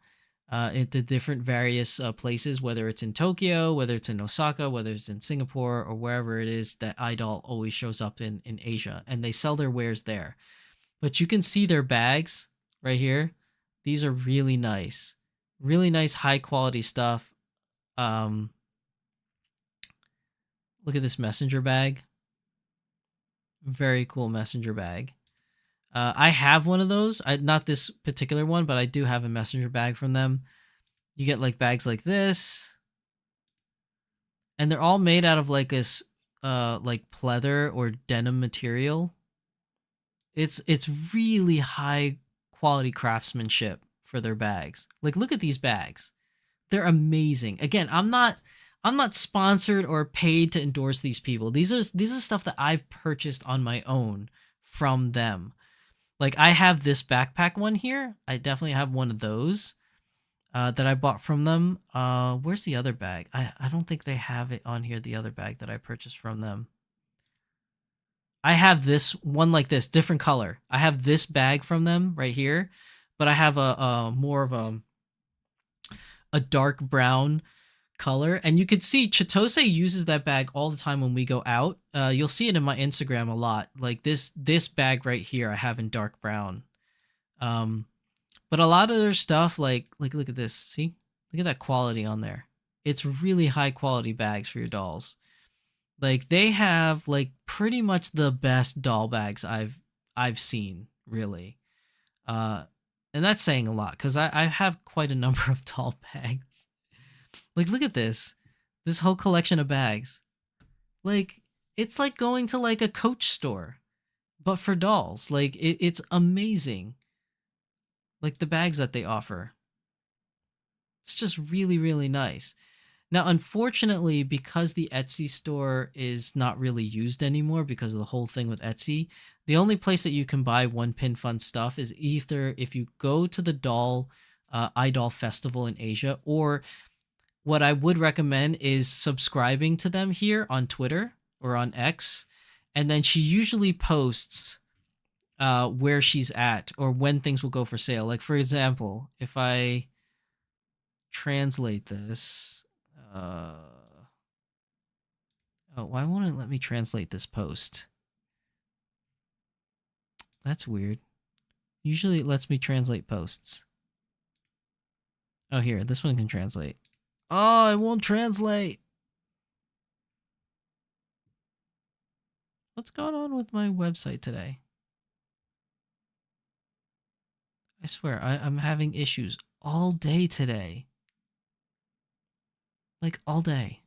at the different various places, whether it's in Tokyo, whether it's in Osaka, whether it's in Singapore, or wherever it is that Idol always shows up in Asia, and they sell their wares there. But you can see their bags right here. These are really nice high quality stuff. Look at this messenger bag. Very cool messenger bag. I have one of those. Not this particular one, but I do have a messenger bag from them. You get like bags like this, and they're all made out of like this like pleather or denim material. It's really high quality craftsmanship for their bags. Like, look at these bags. They're amazing. Again, I'm not sponsored or paid to endorse these people. These are stuff that I've purchased on my own from them. Like, I have this backpack one here. I definitely have one of those that I bought from them. Where's the other bag? I don't think they have it on here, the other bag that I purchased from them. I have this one like this, different color. I have this bag from them right here, but I have a more of a dark brown color, and you could see Chitose uses that bag all the time when we go out. You'll see it in my Instagram a lot. Like this bag right here, I have in dark brown. But a lot of their stuff, like look at this. See, look at that quality on there. It's really high quality bags for your dolls. Like, they have like pretty much the best doll bags I've seen, really. And that's saying a lot because I have quite a number of doll bags. Like, look at this whole collection of bags. Like, it's like going to like a Coach store, but for dolls. Like, it's amazing. Like, the bags that they offer. It's just really, really nice. Now, unfortunately, because the Etsy store is not really used anymore because of the whole thing with Etsy, the only place that you can buy One Pin Fun stuff is either if you go to the Idol Festival in Asia, or what I would recommend is subscribing to them here on Twitter or on X, and then she usually posts where she's at or when things will go for sale. Like, for example, if I translate this, oh, why won't it let me translate this post? That's weird. Usually it lets me translate posts. Oh, here, this one can translate. Oh, it won't translate. What's going on with my website today? I swear, I'm having issues all day today. Like, all day.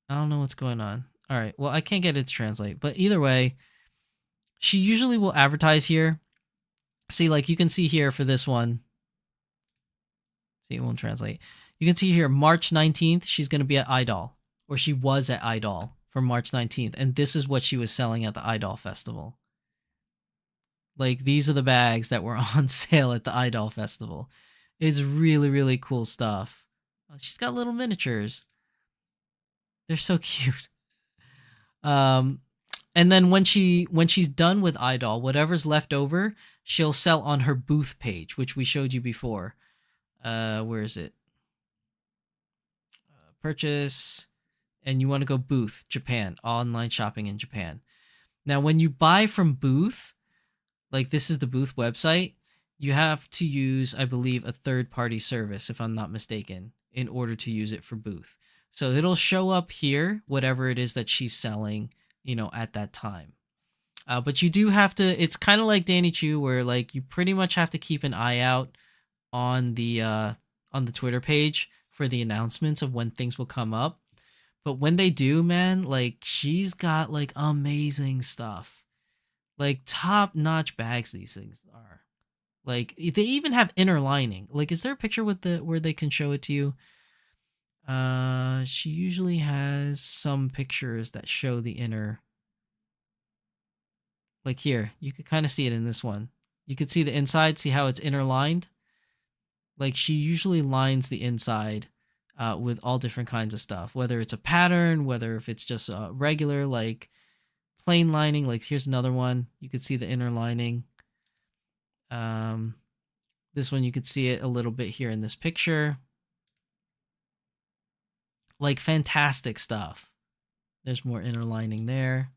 I don't know what's going on. All right, well, I can't get it to translate. But either way, she usually will advertise here. See, like, you can see here for this one. See, it won't translate. You can see here, March 19th, she's going to be at Idol. Or she was at Idol for March 19th. And this is what she was selling at the Idol Festival. Like, these are the bags that were on sale at the Idol Festival. It's really, really cool stuff. She's got little miniatures. They're so cute. And then when she's done with Idol, whatever's left over, she'll sell on her booth page, which we showed you before. Where is it? Purchase, and you want to go booth, Japan, online shopping in Japan. Now, when you buy from booth, like this is the booth website, you have to use, I believe, a third-party service, if I'm not mistaken, in order to use it for booth. So it'll show up here, whatever it is that she's selling, you know, at that time. But you do have to, it's kind of like Danny Chu, where like you pretty much have to keep an eye out on the Twitter page for the announcements of when things will come up. But when they do, man, like she's got like amazing stuff. Like top-notch bags these things are. Like they even have inner lining. Like is there a picture with the where they can show it to you? She usually has some pictures that show the inner. Like here, you could kind of see it in this one. You could see the inside, see how it's inner lined? Like she usually lines the inside with all different kinds of stuff, whether it's a pattern, whether if it's just regular like plain lining. Like here's another one. You could see the inner lining. This one you could see it a little bit here in this picture. Like fantastic stuff. There's more inner lining there.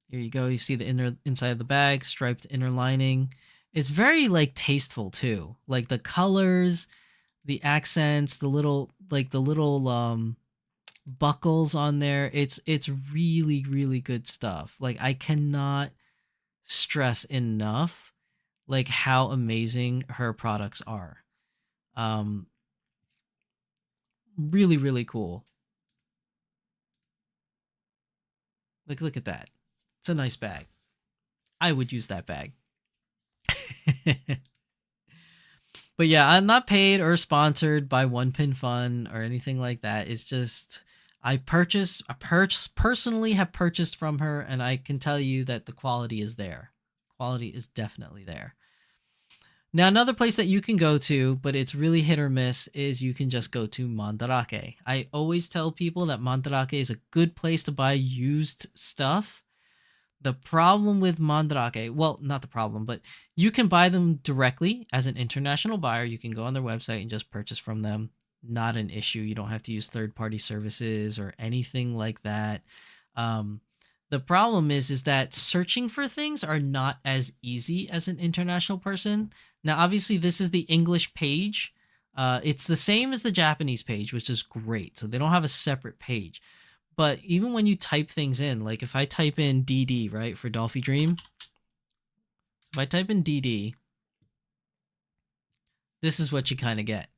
Here you go. You see the inside of the bag, striped inner lining. It's very like tasteful too. Like the colors, the accents, the little buckles on there. It's really, really good stuff. Like I cannot stress enough like how amazing her products are. Really, really cool. Like look at that. It's a nice bag. I would use that bag. But yeah, I'm not paid or sponsored by One Pin Fun or anything like that. It's just I personally have purchased from her, and I can tell you that the quality is there. Quality is definitely there. Now, another place that you can go to, but it's really hit or miss, is you can just go to Mandarake. I always tell people that Mandarake is a good place to buy used stuff. The problem with Mandarake, well, not the problem, but you can buy them directly as an international buyer. You can go on their website and just purchase from them. Not an issue. You don't have to use third-party services or anything like that. The problem is that searching for things are not as easy as an international person. Now, obviously, this is the English page. It's the same as the Japanese page, which is great. So they don't have a separate page. But even when you type things in, like if I type in DD, right, for Dolphy Dream, if I type in DD, this is what you kind of get.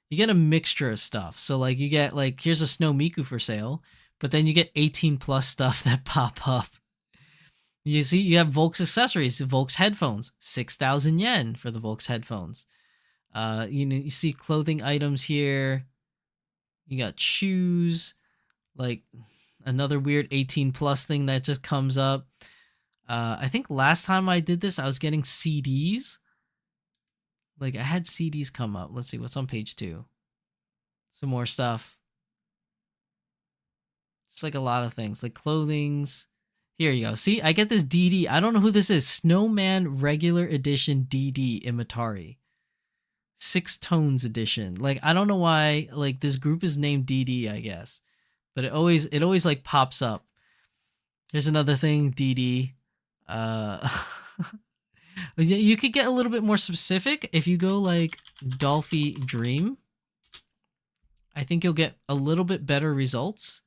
You get a mixture of stuff. So like you get like, here's a Snow Miku for sale, but then you get 18 plus stuff that pop up. You see, you have Volks accessories, Volks headphones, 6,000 yen for the Volks headphones. You see clothing items here. You got shoes, like another weird 18 plus thing that just comes up. I think last time I did this, I was getting CDs. Like I had CDs come up. Let's see what's on page 2. Some more stuff. Just like a lot of things, like clothings. Here you go. See, I get this DD. I don't know who this is. Snowman Regular Edition DD Imatari. 6 tones edition. Like I don't know why. Like this group is named DD, I guess, but it always like pops up. Here's another thing, DD. Uh, you could get a little bit more specific if you go like Dolphy Dream. I think you'll get a little bit better results,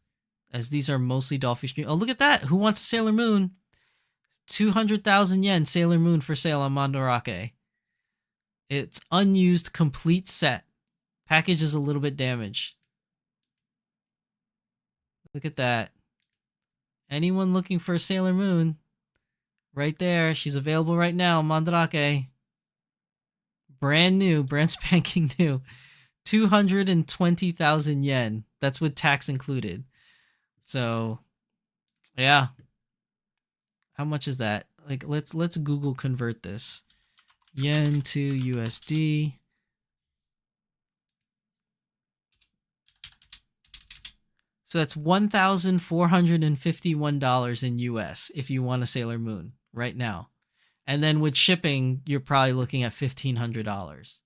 as these are mostly Dolphy Dream. Oh, look at that! Who wants a Sailor Moon? 200,000 yen Sailor Moon for sale on Mandarake. It's unused complete set. Package is a little bit damaged. Look at that. Anyone looking for a Sailor Moon? Right there. She's available right now, Mandarake. Brand new, brand spanking new. 220,000 yen. That's with tax included. So, yeah. How much is that? Like, let's Google convert this. Yen to USD. So that's $1,451 in US if you want a Sailor Moon right now. And then with shipping, you're probably looking at $1,500.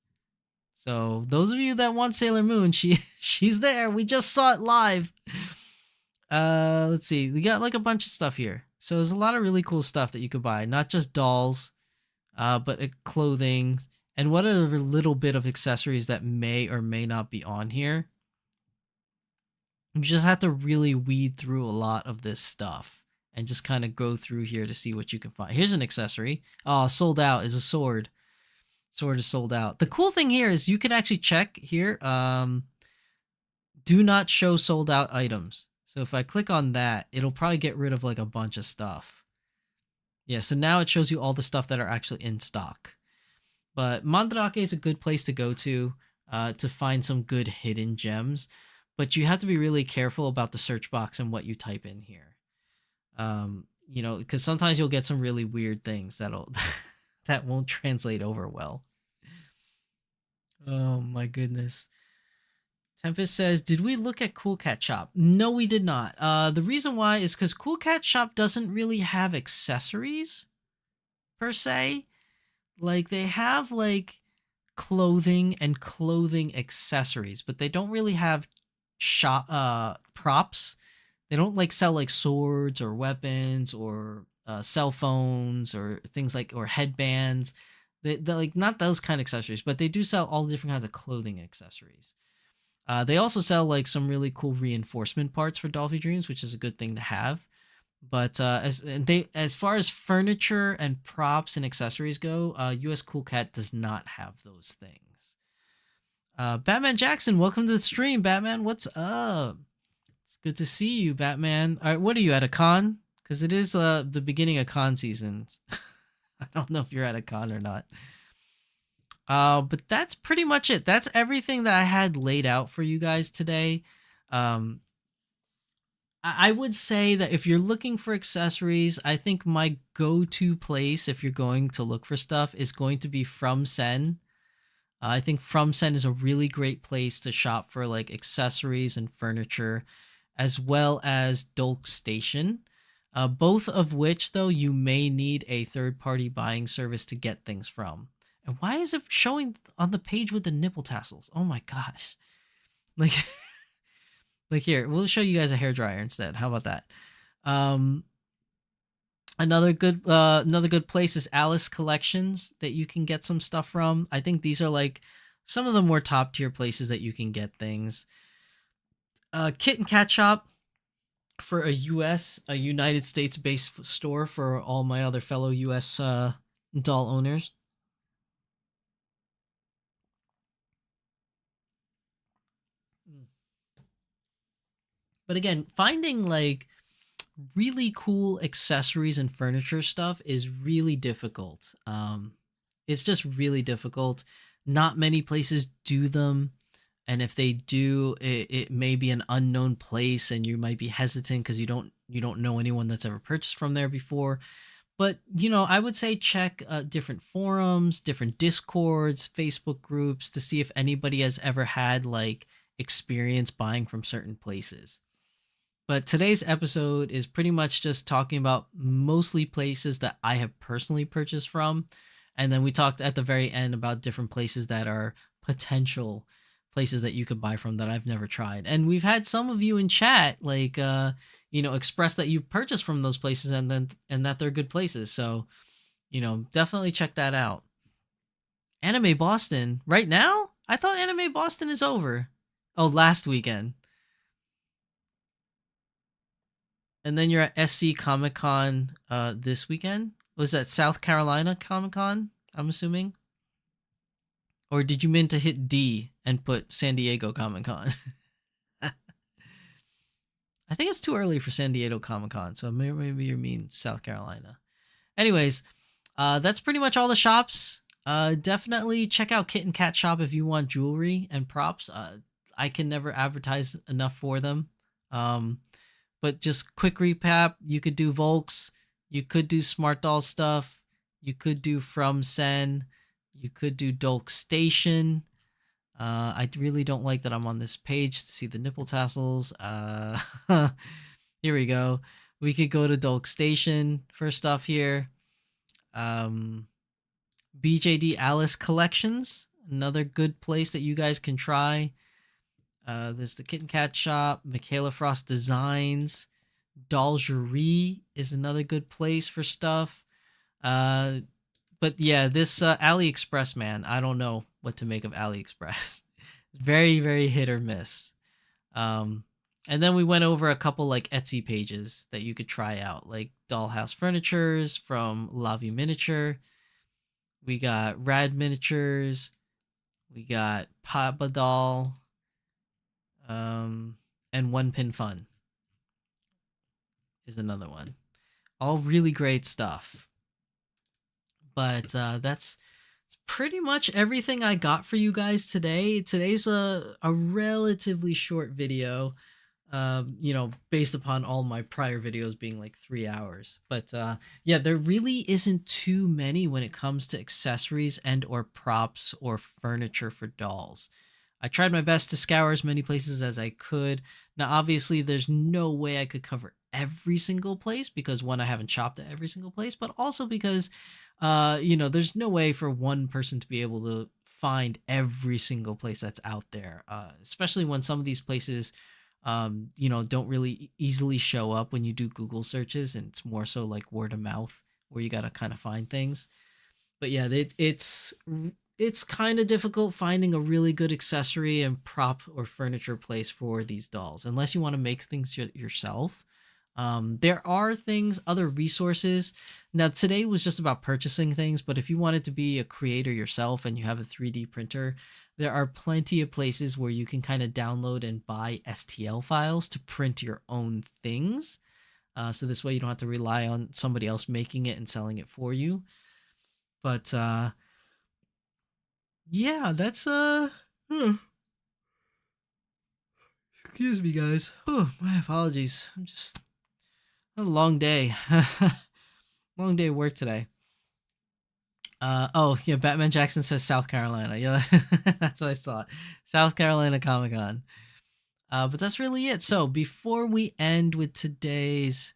So those of you that want Sailor Moon, she's there. We just saw it live. Let's see. We got like a bunch of stuff here. So there's a lot of really cool stuff that you could buy. Not just dolls, but clothing and whatever little bit of accessories that may or may not be on here. You just have to really weed through a lot of this stuff and just kind of go through here to see what you can find. Here's an accessory. Oh, sold out is a sword. Sword is sold out. The cool thing here is you can actually check here. Do not show sold out items. So if I click on that, it'll probably get rid of like a bunch of stuff. Yeah, so now it shows you all the stuff that are actually in stock. But Mandarake is a good place to go to find some good hidden gems. But you have to be really careful about the search box and what you type in here. You know, because sometimes you'll get some really weird things that won't translate over well. Oh my goodness. Tempest says, did we look at Cool Cat Shop? No, we did not. The reason why is because Cool Cat Shop doesn't really have accessories per se. Like they have like clothing and clothing accessories, but they don't really have props. They don't like sell like swords or weapons or cell phones or things like or headbands. They're like not those kind of accessories, but they do sell all different kinds of clothing accessories. They also sell like some really cool reinforcement parts for Dolphy Dreams, which is a good thing to have. But as far as furniture and props and accessories go, US Cool Cat does not have those things. Batman Jackson, welcome to the stream, Batman. What's up? It's good to see you, Batman. All right, what are you at a con? Because it is the beginning of con seasons. I don't know if you're at a con or not. But that's pretty much it. That's everything that I had laid out for you guys today. I would say that if you're looking for accessories, I think my go-to place if you're going to look for stuff is going to be From Sen. I think From Sen is a really great place to shop for like accessories and furniture, as well as Dolk Station. Both of which, though, you may need a third-party buying service to get things from. And why is it showing on the page with the nipple tassels? Oh my gosh. Like, like here, we'll show you guys a hairdryer instead. How about that? Another good place is Alice Collections that you can get some stuff from. I think these are like some of the more top tier places that you can get things. Kit and Cat Shop for a United States based store for all my other fellow US doll owners. But again, finding like really cool accessories and furniture stuff is really difficult. It's just really difficult. Not many places do them. And if they do, it may be an unknown place and you might be hesitant because you don't know anyone that's ever purchased from there before. But, you know, I would say check different forums, different Discords, Facebook groups to see if anybody has ever had like experience buying from certain places. But today's episode is pretty much just talking about mostly places that I have personally purchased from. And then we talked at the very end about different places that are potential places that you could buy from that I've never tried. And we've had some of you in chat, like, express that you've purchased from those places and that they're good places. So, definitely check that out. Anime Boston right now? I thought Anime Boston is over. Oh, last weekend. And then you're at SC Comic Con this weekend. Was that South Carolina Comic Con? I'm assuming. Or did you mean to hit D and put San Diego Comic Con? I think it's too early for San Diego Comic Con, so maybe you mean South Carolina. Anyways, that's pretty much all the shops. Definitely check out Kit and Kat Shop if you want jewelry and props. I can never advertise enough for them. But just quick recap, you could do Volks, you could do Smart Doll stuff, you could do From Sen, you could do Dolk Station. I really don't like that I'm on this page to see the nipple tassels. Here we go. We could go to Dolk Station for stuff here. BJD Alice Collections, another good place that you guys can try. There's the Kit and Kat Shop, Michaela Frost Designs, Dolgerie is another good place for stuff. But yeah, this AliExpress, man, I don't know what to make of AliExpress. Very, very hit or miss. And then we went over a couple like Etsy pages that you could try out, like Dollhouse Furnitures from Lavi Miniature. We got Rad Miniatures. We got Papa Doll. And One Pin Fun is another one. All really great stuff. But that's pretty much everything I got for you guys today. Today's a relatively short video, based upon all my prior videos being like 3 hours. But yeah, there really isn't too many when it comes to accessories and or props or furniture for dolls. I tried my best to scour as many places as I could. Now, obviously, there's no way I could cover every single place because, one, I haven't shopped at every single place, but also because, there's no way for one person to be able to find every single place that's out there, especially when some of these places, don't really easily show up when you do Google searches, and it's more so like word of mouth where you got to kind of find things. But yeah, it's kind of difficult finding a really good accessory and prop or furniture place for these dolls, unless you want to make things yourself. There are other resources. Now, today was just about purchasing things, but if you wanted to be a creator yourself and you have a 3D printer, there are plenty of places where you can kind of download and buy STL files to print your own things. So this way you don't have to rely on somebody else making it and selling it for you. But yeah, that's excuse me, guys. Oh, my apologies. I'm just a long day. Long day of work today. Oh yeah, Batman Jackson says South Carolina. Yeah, that's what I saw. South Carolina Comic Con. But that's really it. So before we end with today's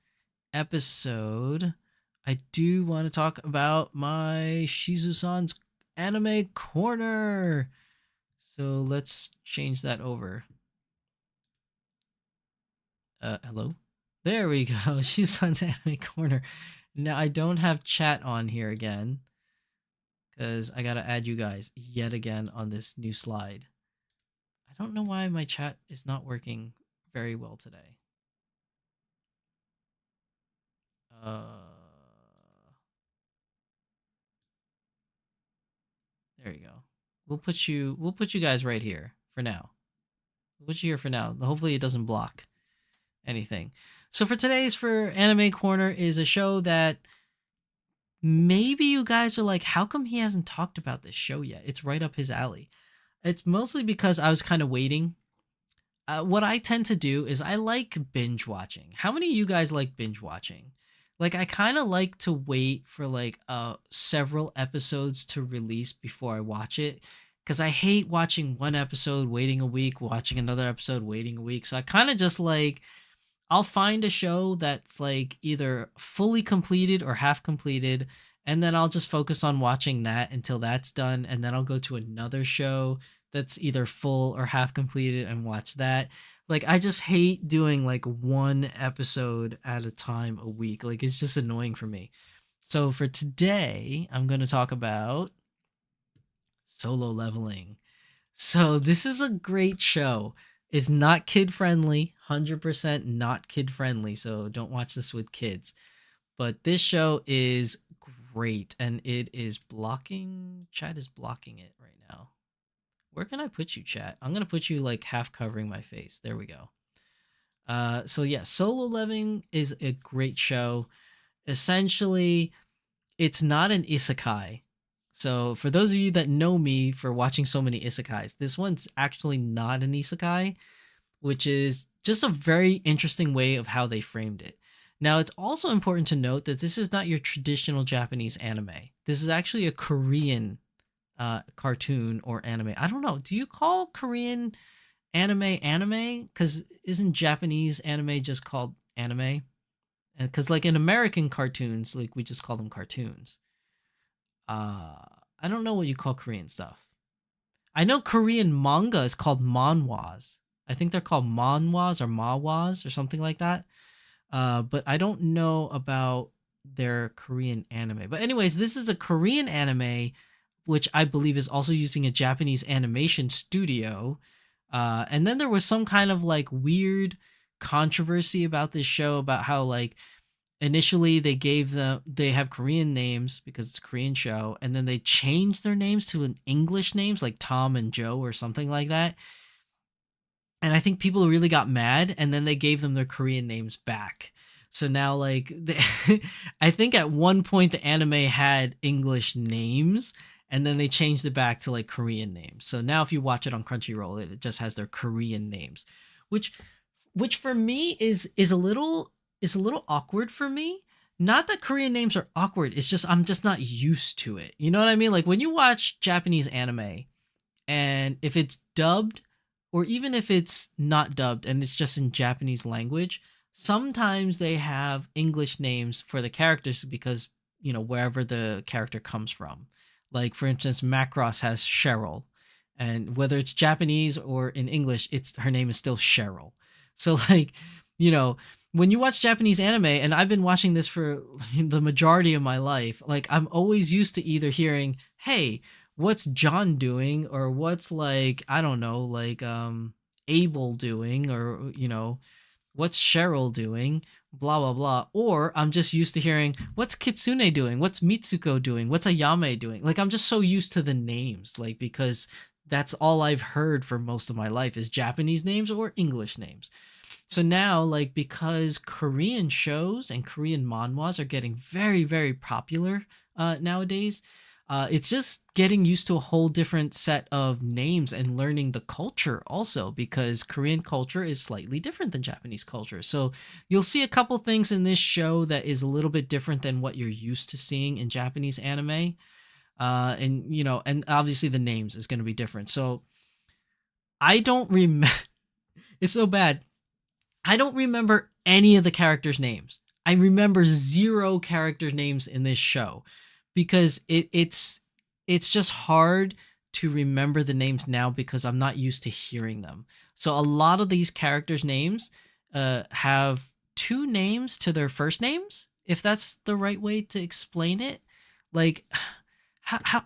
episode, I do want to talk about my Shizu-san's anime corner. So let's change that over. Hello? There we go. Shizu-san's anime corner. Now I don't have chat on here again because I gotta add you guys yet again on this new slide. I don't know why my chat is not working very well today. There you go. We'll put you guys right here for now. We'll put you here for now. Hopefully it doesn't block anything. So for Anime Corner is a show that maybe you guys are like, how come he hasn't talked about this show yet? It's right up his alley. It's mostly because I was kind of waiting. What I tend to do is I like binge watching. How many of you guys like binge watching? Like, I kind of like to wait for like several episodes to release before I watch it, because I hate watching one episode, waiting a week, watching another episode, waiting a week. So I kind of just like, I'll find a show that's like either fully completed or half completed, and then I'll just focus on watching that until that's done, and then I'll go to another show that's either full or half completed and watch that. Like I just hate doing like one episode at a time a week. Like it's just annoying for me. So for today, I'm going to talk about Solo Leveling. So this is a great show. It's not kid friendly, 100% not kid friendly. So don't watch this with kids. But this show is great, and it is blocking. Chat is blocking it right now. Where can I put you, chat? I'm gonna put you like half covering my face. There we go. So yeah, Solo Leveling is a great show. Essentially, it's not an isekai. So for those of you that know me for watching so many isekais, this one's actually not an isekai, which is just a very interesting way of how they framed it. Now, it's also important to note that this is not your traditional Japanese anime. This is actually a Korean cartoon or anime. I don't know. Do you call Korean anime? Because isn't Japanese anime just called anime? Because like in American cartoons, like we just call them cartoons. I don't know what you call Korean stuff. I know Korean manga is called manhwas. I think they're called manhwas or mawas or something like that. But I don't know about their Korean anime. But anyways, this is a Korean anime, which I believe is also using a Japanese animation studio. And then there was some kind of like weird controversy about this show about how like initially they have Korean names because it's a Korean show, and then they changed their names to an English names like Tom and Joe or something like that. And I think people really got mad, and then they gave them their Korean names back. So now, like, I think at one point the anime had English names, and then they changed it back to like Korean names. So now, if you watch it on Crunchyroll, it just has their Korean names, which for me is a little awkward for me. Not that Korean names are awkward. It's just I'm just not used to it. You know what I mean? Like when you watch Japanese anime, and if it's dubbed or even if it's not dubbed and it's just in Japanese language, sometimes they have English names for the characters because, you know, wherever the character comes from. Like, for instance, Macross has Cheryl, and whether it's Japanese or in English, her name is still Cheryl. So, like, you know, when you watch Japanese anime, and I've been watching this for the majority of my life, like, I'm always used to either hearing, hey, what's John doing, or what's like I don't know, like Abel doing, or you know, what's Cheryl doing, blah blah blah, or I'm just used to hearing what's Kitsune doing, what's Mitsuko doing, what's Ayame doing. Like I'm just so used to the names, like because that's all I've heard for most of my life is Japanese names or English names. So now, like, because Korean shows and Korean manhwas are getting very, very popular nowadays, it's just getting used to a whole different set of names and learning the culture also, because Korean culture is slightly different than Japanese culture. So you'll see a couple things in this show that is a little bit different than what you're used to seeing in Japanese anime. And, you know, and obviously the names is going to be different. So I don't remember. It's so bad. I don't remember any of the characters' names. I remember 0 character names in this show because it's just hard to remember the names now because I'm not used to hearing them. So a lot of these characters' names have 2 names to their first names, if that's the right way to explain it. Like,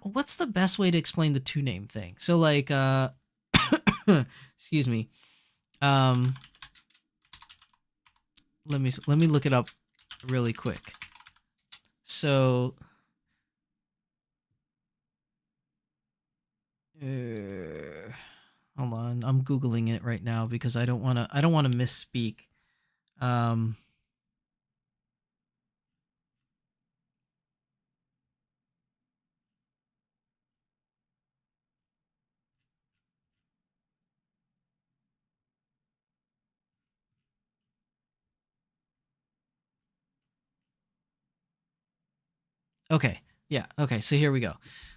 what's the best way to explain the 2 name thing? So like, excuse me. Let me look it up really quick. So hold on, I'm googling it right now because I don't want to misspeak. Okay. Yeah. Okay. So here we go.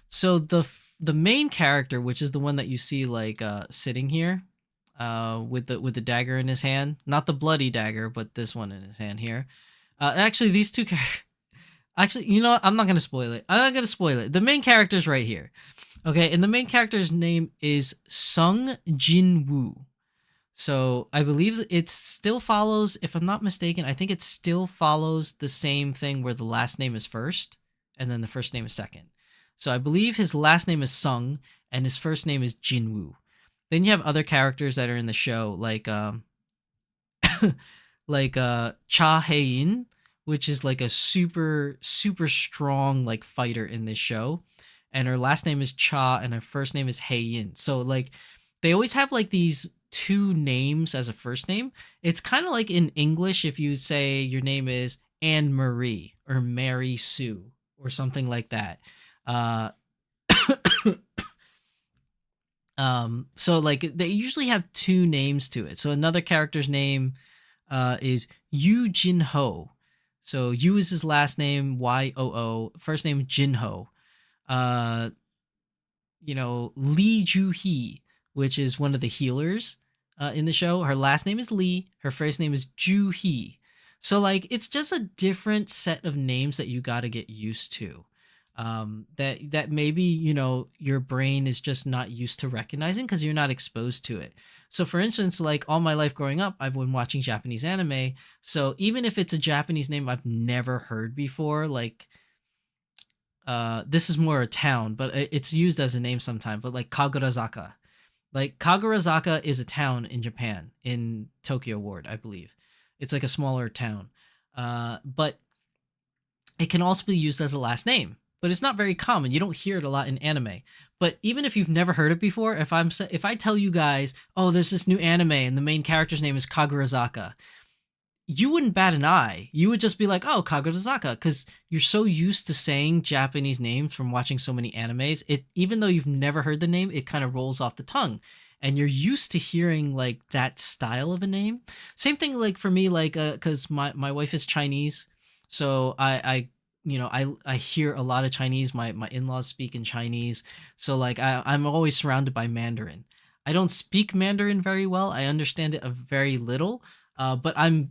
So the main character, which is the one that you see like sitting here, with the dagger in his hand, not the bloody dagger, but this one in his hand here. Actually, these 2 characters. Actually, you know what? I'm not gonna spoil it. I'm not gonna spoil it. The main character's right here. Okay, and the main character's name is Sung Jin Woo. So I believe it still follows, if I'm not mistaken, I think it still follows the same thing where the last name is first and then the first name is second. So I believe his last name is Sung and his first name is Jinwoo. Then you have other characters that are in the show like Cha Hae-in, which is like a super strong like fighter in this show, and her last name is Cha and her first name is Hae-in. So like they always have like these two names as a first name. It's kind of like in English if you say your name is Anne Marie or Mary Sue or something like that. Uh so like they usually have two names to it. So another character's name is Yu Jin Ho. So Yu is his last name, Yoo. First name Jin Ho. Uh, Lee Ju Hee, which is one of the healers in the show. Her last name is Lee. Her first name is Ju Hee. So like it's just a different set of names that you got to get used to. That maybe your brain is just not used to recognizing because you're not exposed to it. So for instance, like all my life growing up, I've been watching Japanese anime. So even if it's a Japanese name I've never heard before, like this is more a town, but it's used as a name sometimes. But like Kagurazaka, like Kagurazaka is a town in Japan, in Tokyo Ward, I believe. It's like a smaller town, but it can also be used as a last name. But it's not very common. You don't hear it a lot in anime. But even if you've never heard it before, if I tell you guys, oh, there's this new anime and the main character's name is Kagurazaka, you wouldn't bat an eye. You would just be like, oh, Kagurazaka, because you're so used to saying Japanese names from watching so many animes. It, even though you've never heard the name, it kind of rolls off the tongue, and you're used to hearing like that style of a name. Same thing like for me, like because my wife is Chinese, so I hear a lot of Chinese. My in-laws speak in Chinese, so like I'm always surrounded by Mandarin. I don't speak Mandarin very well. I understand it a very little, but I'm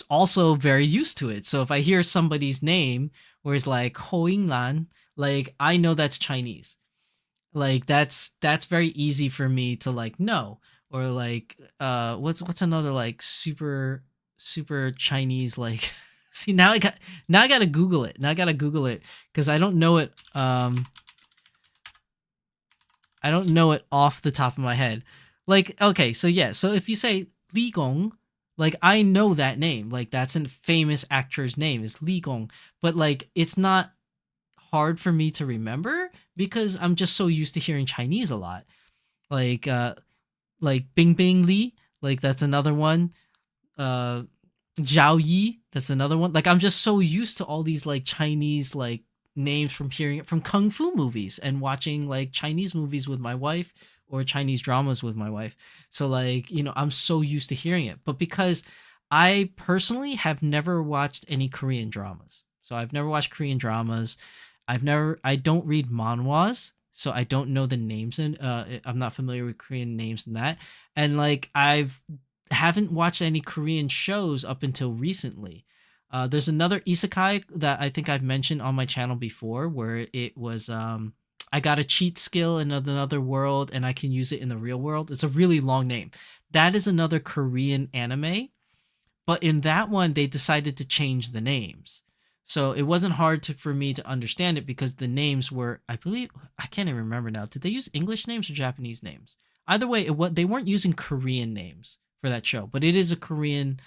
also very used to it. So if I hear somebody's name where it's like Ho Ying Lan, like I know that's Chinese. Like that's very easy for me to like know. Or like what's another like super Chinese like see now I gotta Google it. Now I gotta Google it because I don't know it off the top of my head. Like, okay, so yeah, so if you say Li Gong, like I know that name. Like that's a famous actor's name is Li Gong, but like it's not hard for me to remember because I'm just so used to hearing Chinese a lot. Like Bing Bing Li, like that's another one. Uh Zhao Yi, that's another one. Like I'm just so used to all these like Chinese like names from hearing it from kung fu movies and watching like Chinese movies with my wife or Chinese dramas with my wife. So like, I'm so used to hearing it. But because I personally have never watched any Korean dramas. So I've never watched Korean dramas. I don't read manhwas, so I don't know the names and I'm not familiar with Korean names and that. And like I've haven't watched any Korean shows up until recently. There's another isekai that I think I've mentioned on my channel before, where it was I got a cheat skill in another world and I can use it in the real world. It's a really long name. That is another Korean anime, but in that one they decided to change the names. So it wasn't hard for me to understand it because the names were, I believe, I can't even remember now. Did they use English names or Japanese names? Either way, they weren't using Korean names for that show, but it is a Korean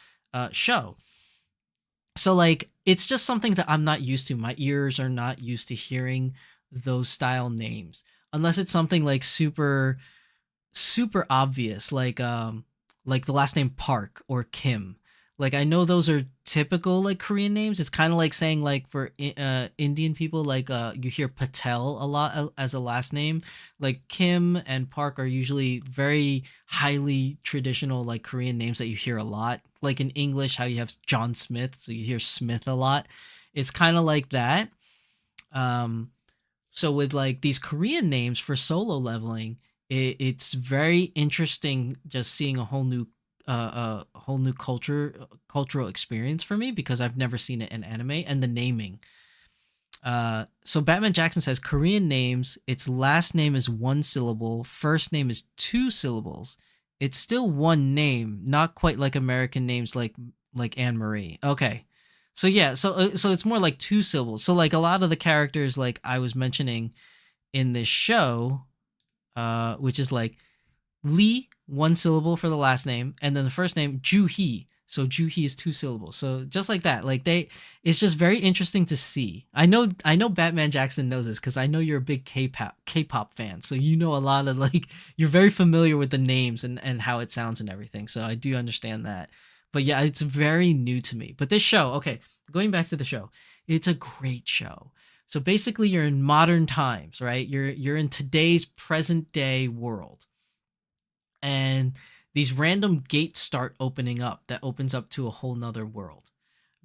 show. So like it's just something that I'm not used to. My ears are not used to hearing those style names unless it's something like super obvious like the last name Park or Kim. Like I know those are typical like Korean names. It's kind of like saying like for Indian people like you hear Patel a lot as a last name. Like Kim and Park are usually very highly traditional like Korean names that you hear a lot. Like in English how you have John Smith, so you hear Smith a lot. It's kind of like that. Um so with like these Korean names for solo leveling, it's very interesting just seeing a whole new cultural experience for me because I've never seen it in anime and the naming. So Batman Jackson says Korean names, its last name is one syllable, first name is two syllables, It's still one name, not quite like American names like Anne Marie. Okay. So yeah, so it's more like two syllables. So like a lot of the characters like I was mentioning in this show, which is like Lee, one syllable for the last name, and then the first name Ju-hee. So Ju-hee is two syllables. So just like that, like it's just very interesting to see. I know Batman Jackson knows this because I know you're a big K-pop fan. So you know a lot of like you're very familiar with the names and how it sounds and everything. So I do understand that. But yeah, it's very new to me. But this show, okay, going back to the show, it's a great show. So basically, you're in modern times, right? You're in today's present day world, and these random gates start opening up that opens up to a whole nother world.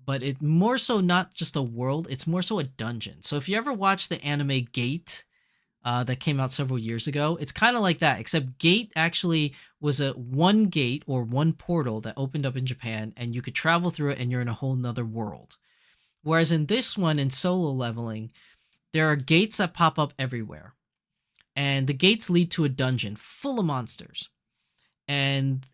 But it more so not just a world, it's more so a dungeon. So if you ever watched the anime Gate, that came out several years ago, it's kind of like that, except Gate actually was a one gate or one portal that opened up in Japan, and you could travel through it and you're in a whole nother world. Whereas in this one, in Solo Leveling, there are gates that pop up everywhere, and the gates lead to a dungeon full of monsters. And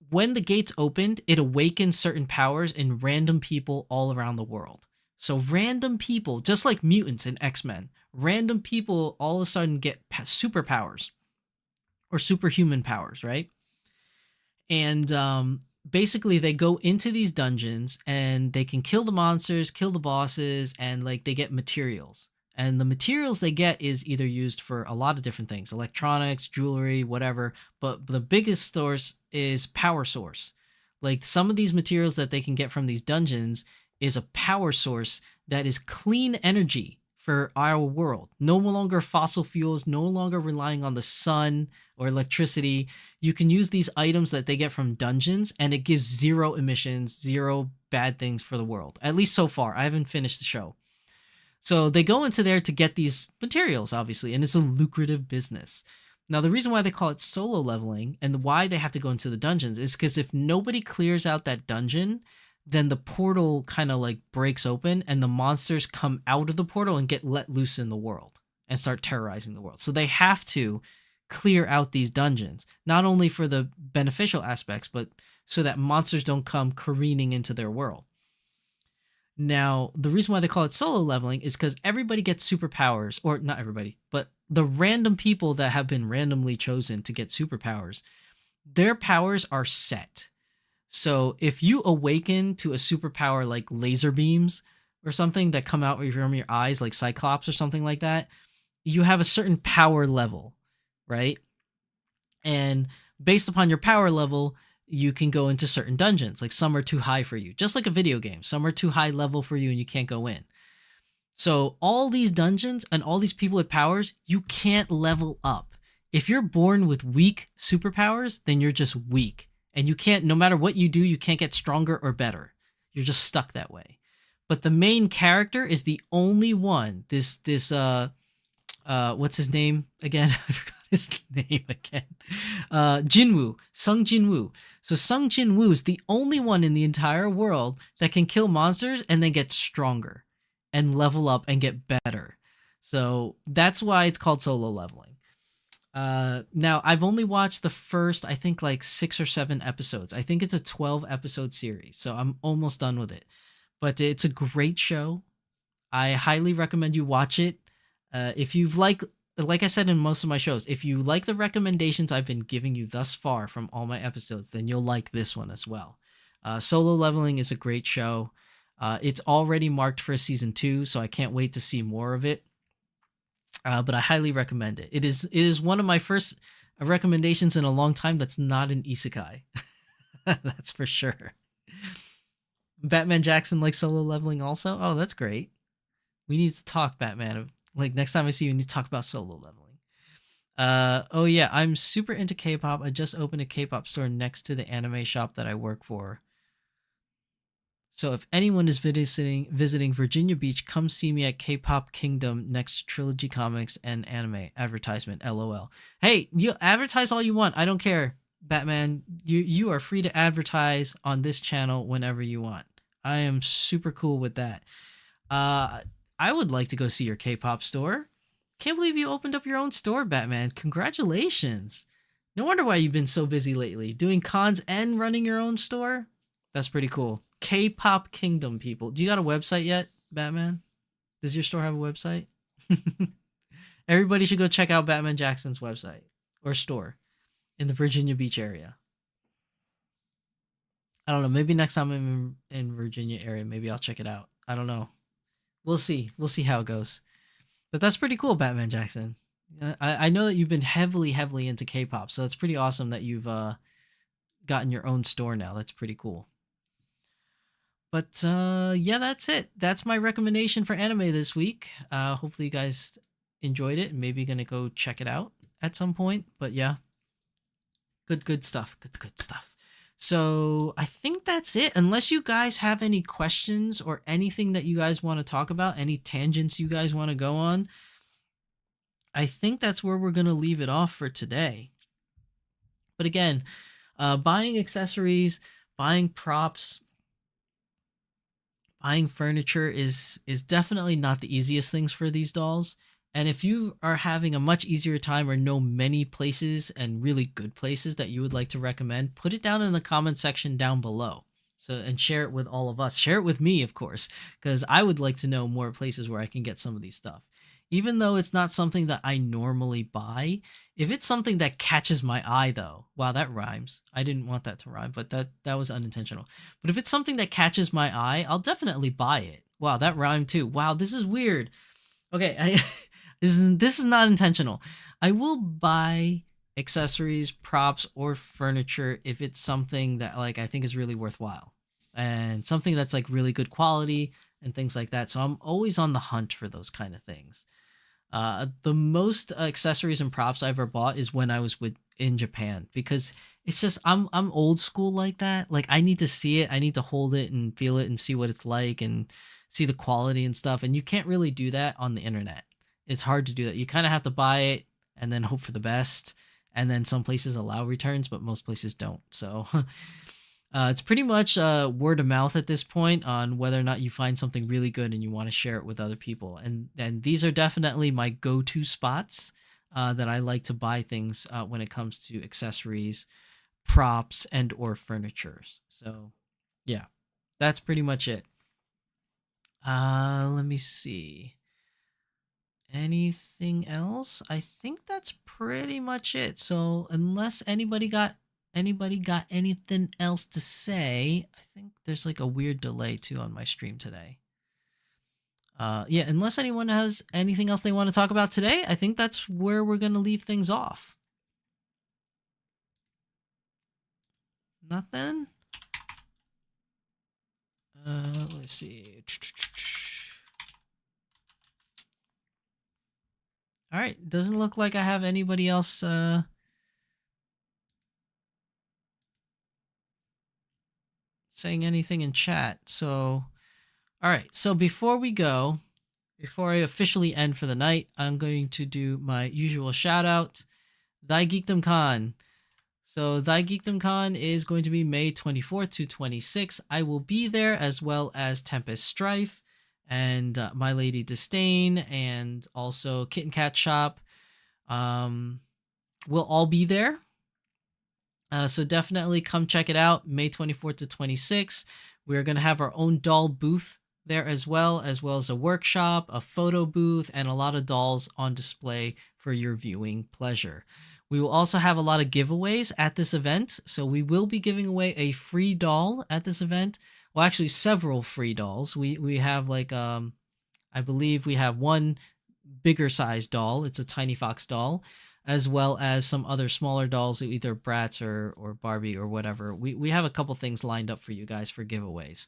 when the gates opened, it awakened certain powers in random people all around the world. So random people, just like mutants in X-Men, random people all of a sudden get superpowers or superhuman powers, right? And basically they go into these dungeons and they can kill the monsters, kill the bosses, and like they get materials. And the materials they get is either used for a lot of different things, electronics, jewelry, whatever. But the biggest source is power source. Like some of these materials that they can get from these dungeons is a power source that is clean energy for our world. No longer fossil fuels, no longer relying on the sun or electricity. You can use these items that they get from dungeons, and it gives zero emissions, zero bad things for the world. At least so far. I haven't finished the show. So they go into there to get these materials, obviously, and it's a lucrative business. Now, the reason why they call it solo leveling and why they have to go into the dungeons is because if nobody clears out that dungeon, then the portal kind of like breaks open and the monsters come out of the portal and get let loose in the world and start terrorizing the world. So they have to clear out these dungeons, not only for the beneficial aspects, but so that monsters don't come careening into their world. Now, the reason why they call it solo leveling is because everybody gets superpowers, or not everybody, but the random people that have been randomly chosen to get superpowers, their powers are set. So if you awaken to a superpower like laser beams or something that come out from your eyes, like Cyclops or something like that, you have a certain power level, right? And based upon your power level, you can go into certain dungeons. Like some are too high for you, just like a video game. Some are too high level for you and you can't go in. So all these dungeons and all these people with powers, you can't level up. If you're born with weak superpowers, then you're just weak. And you can't, no matter what you do, you can't get stronger or better. You're just stuck that way. But the main character is the only one. What's his name again? I forgot his name again. Jinwoo, Sung Jinwoo. So Sung Jinwoo is the only one in the entire world that can kill monsters and then get stronger and level up and get better. So that's why it's called solo leveling. Now I've only watched the first, I think like 6 or 7 episodes. I think it's a 12 episode series, so I'm almost done with it. But it's a great show. I highly recommend you watch it. If you've like I said in most of my shows, if you like the recommendations I've been giving you thus far from all my episodes, then you'll like this one as well. Solo Leveling is a great show. It's already marked for season 2, so I can't wait to see more of it. But I highly recommend it. It is one of my first recommendations in a long time that's not an isekai. That's for sure. Batman Jackson likes Solo Leveling also? Oh, that's great. We need to talk, Batman. Like next time I see you, we need to talk about Solo Leveling. Oh yeah, I'm super into K-pop. I just opened a K-pop store next to the anime shop that I work for. So if anyone is visiting Virginia Beach, come see me at K-Pop Kingdom next to Trilogy Comics and Anime Advertisement. LOL. Hey, you advertise all you want. I don't care, Batman. You are free to advertise on this channel whenever you want. I am super cool with that. I would like to go see your K-pop store. Can't believe you opened up your own store, Batman. Congratulations. No wonder why you've been so busy lately, doing cons and running your own store. That's pretty cool. K-pop Kingdom, people. Do you got a website yet, Batman? Does your store have a website? Everybody should go check out Batman Jackson's website or store in the Virginia Beach area. I don't know. Maybe next time I'm in Virginia area, maybe I'll check it out. I don't know. We'll see. We'll see how it goes. But that's pretty cool, Batman Jackson. I know that you've been heavily into K-pop, so it's pretty awesome that you've gotten your own store now. That's pretty cool. But yeah, that's it. That's my recommendation for anime this week. Hopefully you guys enjoyed it and maybe gonna go check it out at some point. But yeah, good stuff. Good stuff. So I think that's it. Unless you guys have any questions or anything that you guys want to talk about, any tangents you guys want to go on, I think that's where we're gonna leave it off for today. But again, buying accessories, buying props, buying furniture is definitely not the easiest things for these dolls. And if you are having a much easier time or know many places and really good places that you would like to recommend, put it down in the comment section down below. So, and share it with all of us. Share it with me, of course, because I would like to know more places where I can get some of these stuff. Even though it's not something that I normally buy, if it's something that catches my eye though, wow, that rhymes. I didn't want that to rhyme, but that was unintentional. But if it's something that catches my eye, I'll definitely buy it. Wow, that rhymed too. Wow, this is weird. Okay, this is not intentional. I will buy accessories, props, or furniture if it's something that like I think is really worthwhile and something that's like really good quality and things like that. So I'm always on the hunt for those kind of things. The most accessories and props I ever bought is when I was in Japan, because it's just I'm old school like that. Like I need to see it, I need to hold it and feel it and see what it's like and see the quality and stuff. And you can't really do that on the internet. It's hard to do that. You kind of have to buy it and then hope for the best. And then some places allow returns, but most places don't. So it's pretty much word of mouth at this point on whether or not you find something really good and you want to share it with other people. And these are definitely my go-to spots that I like to buy things when it comes to accessories, props, and or furnitures. So yeah, that's pretty much it. Let me see. Anything else? I think that's pretty much it. So unless anybody got anything else to say, I think there's like a weird delay too on my stream today. Yeah, unless anyone has anything else they want to talk about today, I think that's where we're gonna leave things off. Nothing? Let's see. All right, doesn't look like I have anybody else saying anything in chat. So, all right, so before I officially end for the night, I'm going to do my usual shout out, Thy Geekdom Con. So Thy Geekdom Con is going to be May 24th to 26th. I will be there, as well as Tempest Strife and My Lady Disdain, and also Kitten Cat Shop. We'll all be there. So definitely come check it out, May 24th to 26th. We're going to have our own doll booth there as well as a workshop, a photo booth, and a lot of dolls on display for your viewing pleasure. We will also have a lot of giveaways at this event. So we will be giving away a free doll at this event. Well, actually several free dolls. We have like, I believe we have one bigger size doll. It's a Tiny Fox doll, as well as some other smaller dolls, either Bratz or Barbie or whatever. We have a couple things lined up for you guys for giveaways.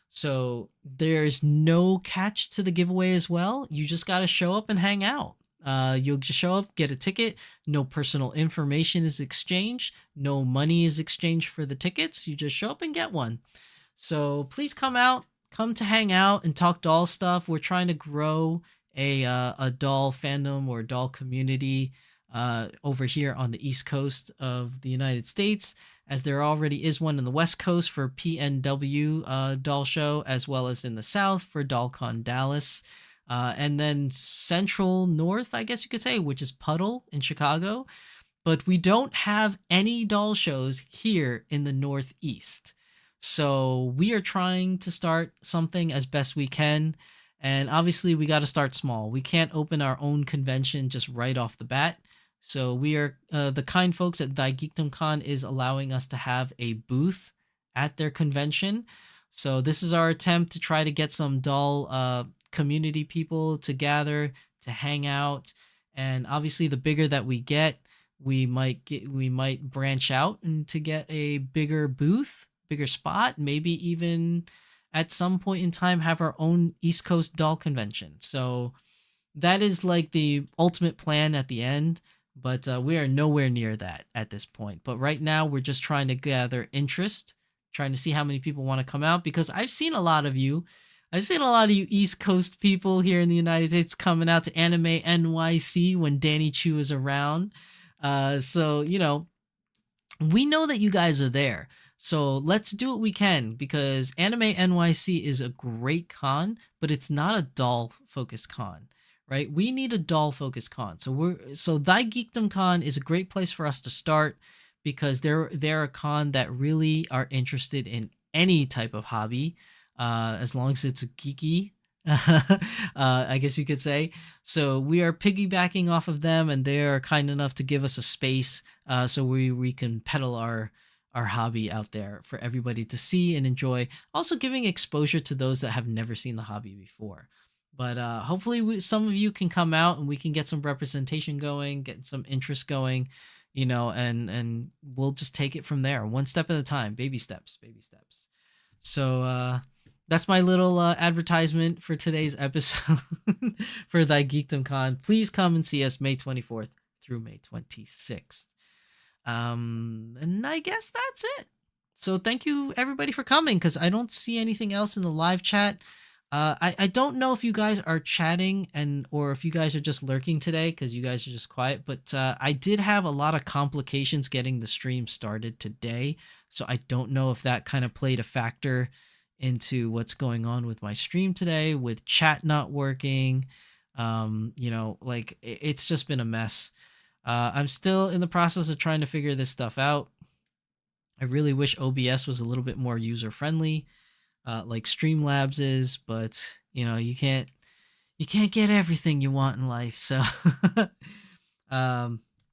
So there's no catch to the giveaway as well. You just got to show up and hang out. You'll just show up, get a ticket. No personal information is exchanged. No money is exchanged for the tickets. You just show up and get one. So please come out, come to hang out and talk doll stuff. We're trying to grow a doll fandom or doll community over here on the East Coast of the United States, as there already is one in the West Coast for PNW Doll Show, as well as in the South for DollCon Dallas. And then Central North, I guess you could say, which is Puddle in Chicago. but we don't have any doll shows here in the Northeast. So we are trying to start something as best we can. And obviously, we got to start small. We can't open our own convention just right off the bat. So we are the kind folks at Thy Geekdom Con is allowing us to have a booth at their convention. So this is our attempt to try to get some doll community people to gather to hang out. And obviously, the bigger that we get, we might branch out and to get a bigger booth, bigger spot, maybe even at some point in time have our own East Coast doll convention. So that is like the ultimate plan at the end, but we are nowhere near that at this point. But right now, we're just trying to gather interest, trying to see how many people want to come out because I've seen a lot of you. I've seen a lot of you East Coast people here in the United States coming out to Anime NYC when Danny Chu is around. So, we know that you guys are there. So let's do what we can because Anime NYC is a great con, but it's not a doll focused con, right? We need a doll focused con. So Thy Geekdom Con is a great place for us to start because they're a con that really are interested in any type of hobby, as long as it's geeky. I guess you could say. So we are piggybacking off of them, and they are kind enough to give us a space, so we can peddle our hobby out there for everybody to see and enjoy. Also giving exposure to those that have never seen the hobby before. But hopefully some of you can come out and we can get some representation going, get some interest going, and we'll just take it from there, one step at a time, baby steps. So that's my little advertisement for today's episode for Thy Geekdom Con. Please come and see us May 24th through May 26th. And I guess that's it. So thank you everybody for coming because I don't see anything else in the live chat. I don't know if you guys are chatting or if you guys are just lurking today because you guys are just quiet, but I did have a lot of complications getting the stream started today. So I don't know if that kind of played a factor into what's going on with my stream today with chat not working. It's just been a mess. I'm still in the process of trying to figure this stuff out. I really wish OBS was a little bit more user friendly, like Streamlabs is, but you can't get everything you want in life. So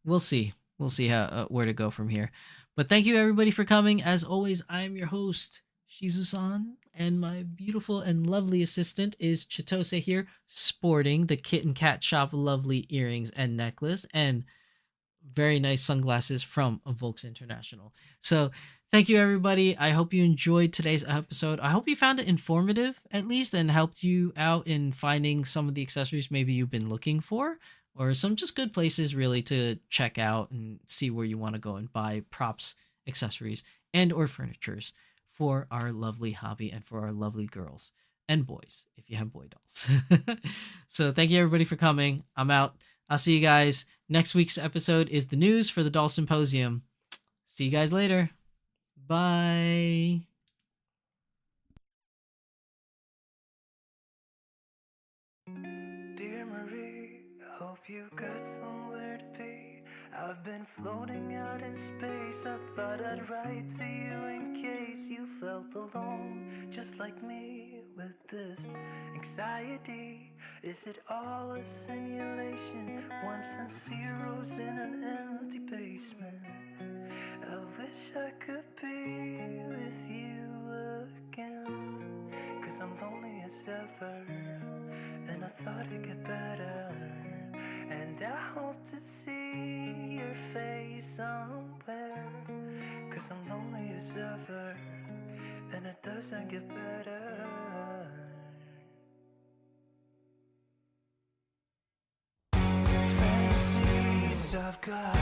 we'll see how where to go from here. But thank you everybody for coming. As always, I am your host, Shizu-san, and my beautiful and lovely assistant is Chitose here, sporting the Kitten Cat Shop lovely earrings and necklace and very nice sunglasses from Volks International. So thank you everybody. I hope you enjoyed today's episode. I hope you found it informative at least and helped you out in finding some of the accessories maybe you've been looking for, or some just good places really to check out and see where you want to go and buy props, accessories, and or furnitures for our lovely hobby and for our lovely girls and boys if you have boy dolls. So thank you everybody for coming. I'm out. I'll see you guys. Next week's episode is the news for the Doll Symposium. See you guys later. Bye. Dear Marie, I hope you got somewhere to be. I've been floating out in space. I thought I'd write to you in case you felt alone, just like me, with this anxiety. Is it all a simulation? Ones and zeros in an empty basement. I wish I could be with you again, 'cause I'm lonely as ever, and I thought it'd get better. And I hope to see your face somewhere, 'cause I'm lonely as ever, and it doesn't get better. Fantasies I've got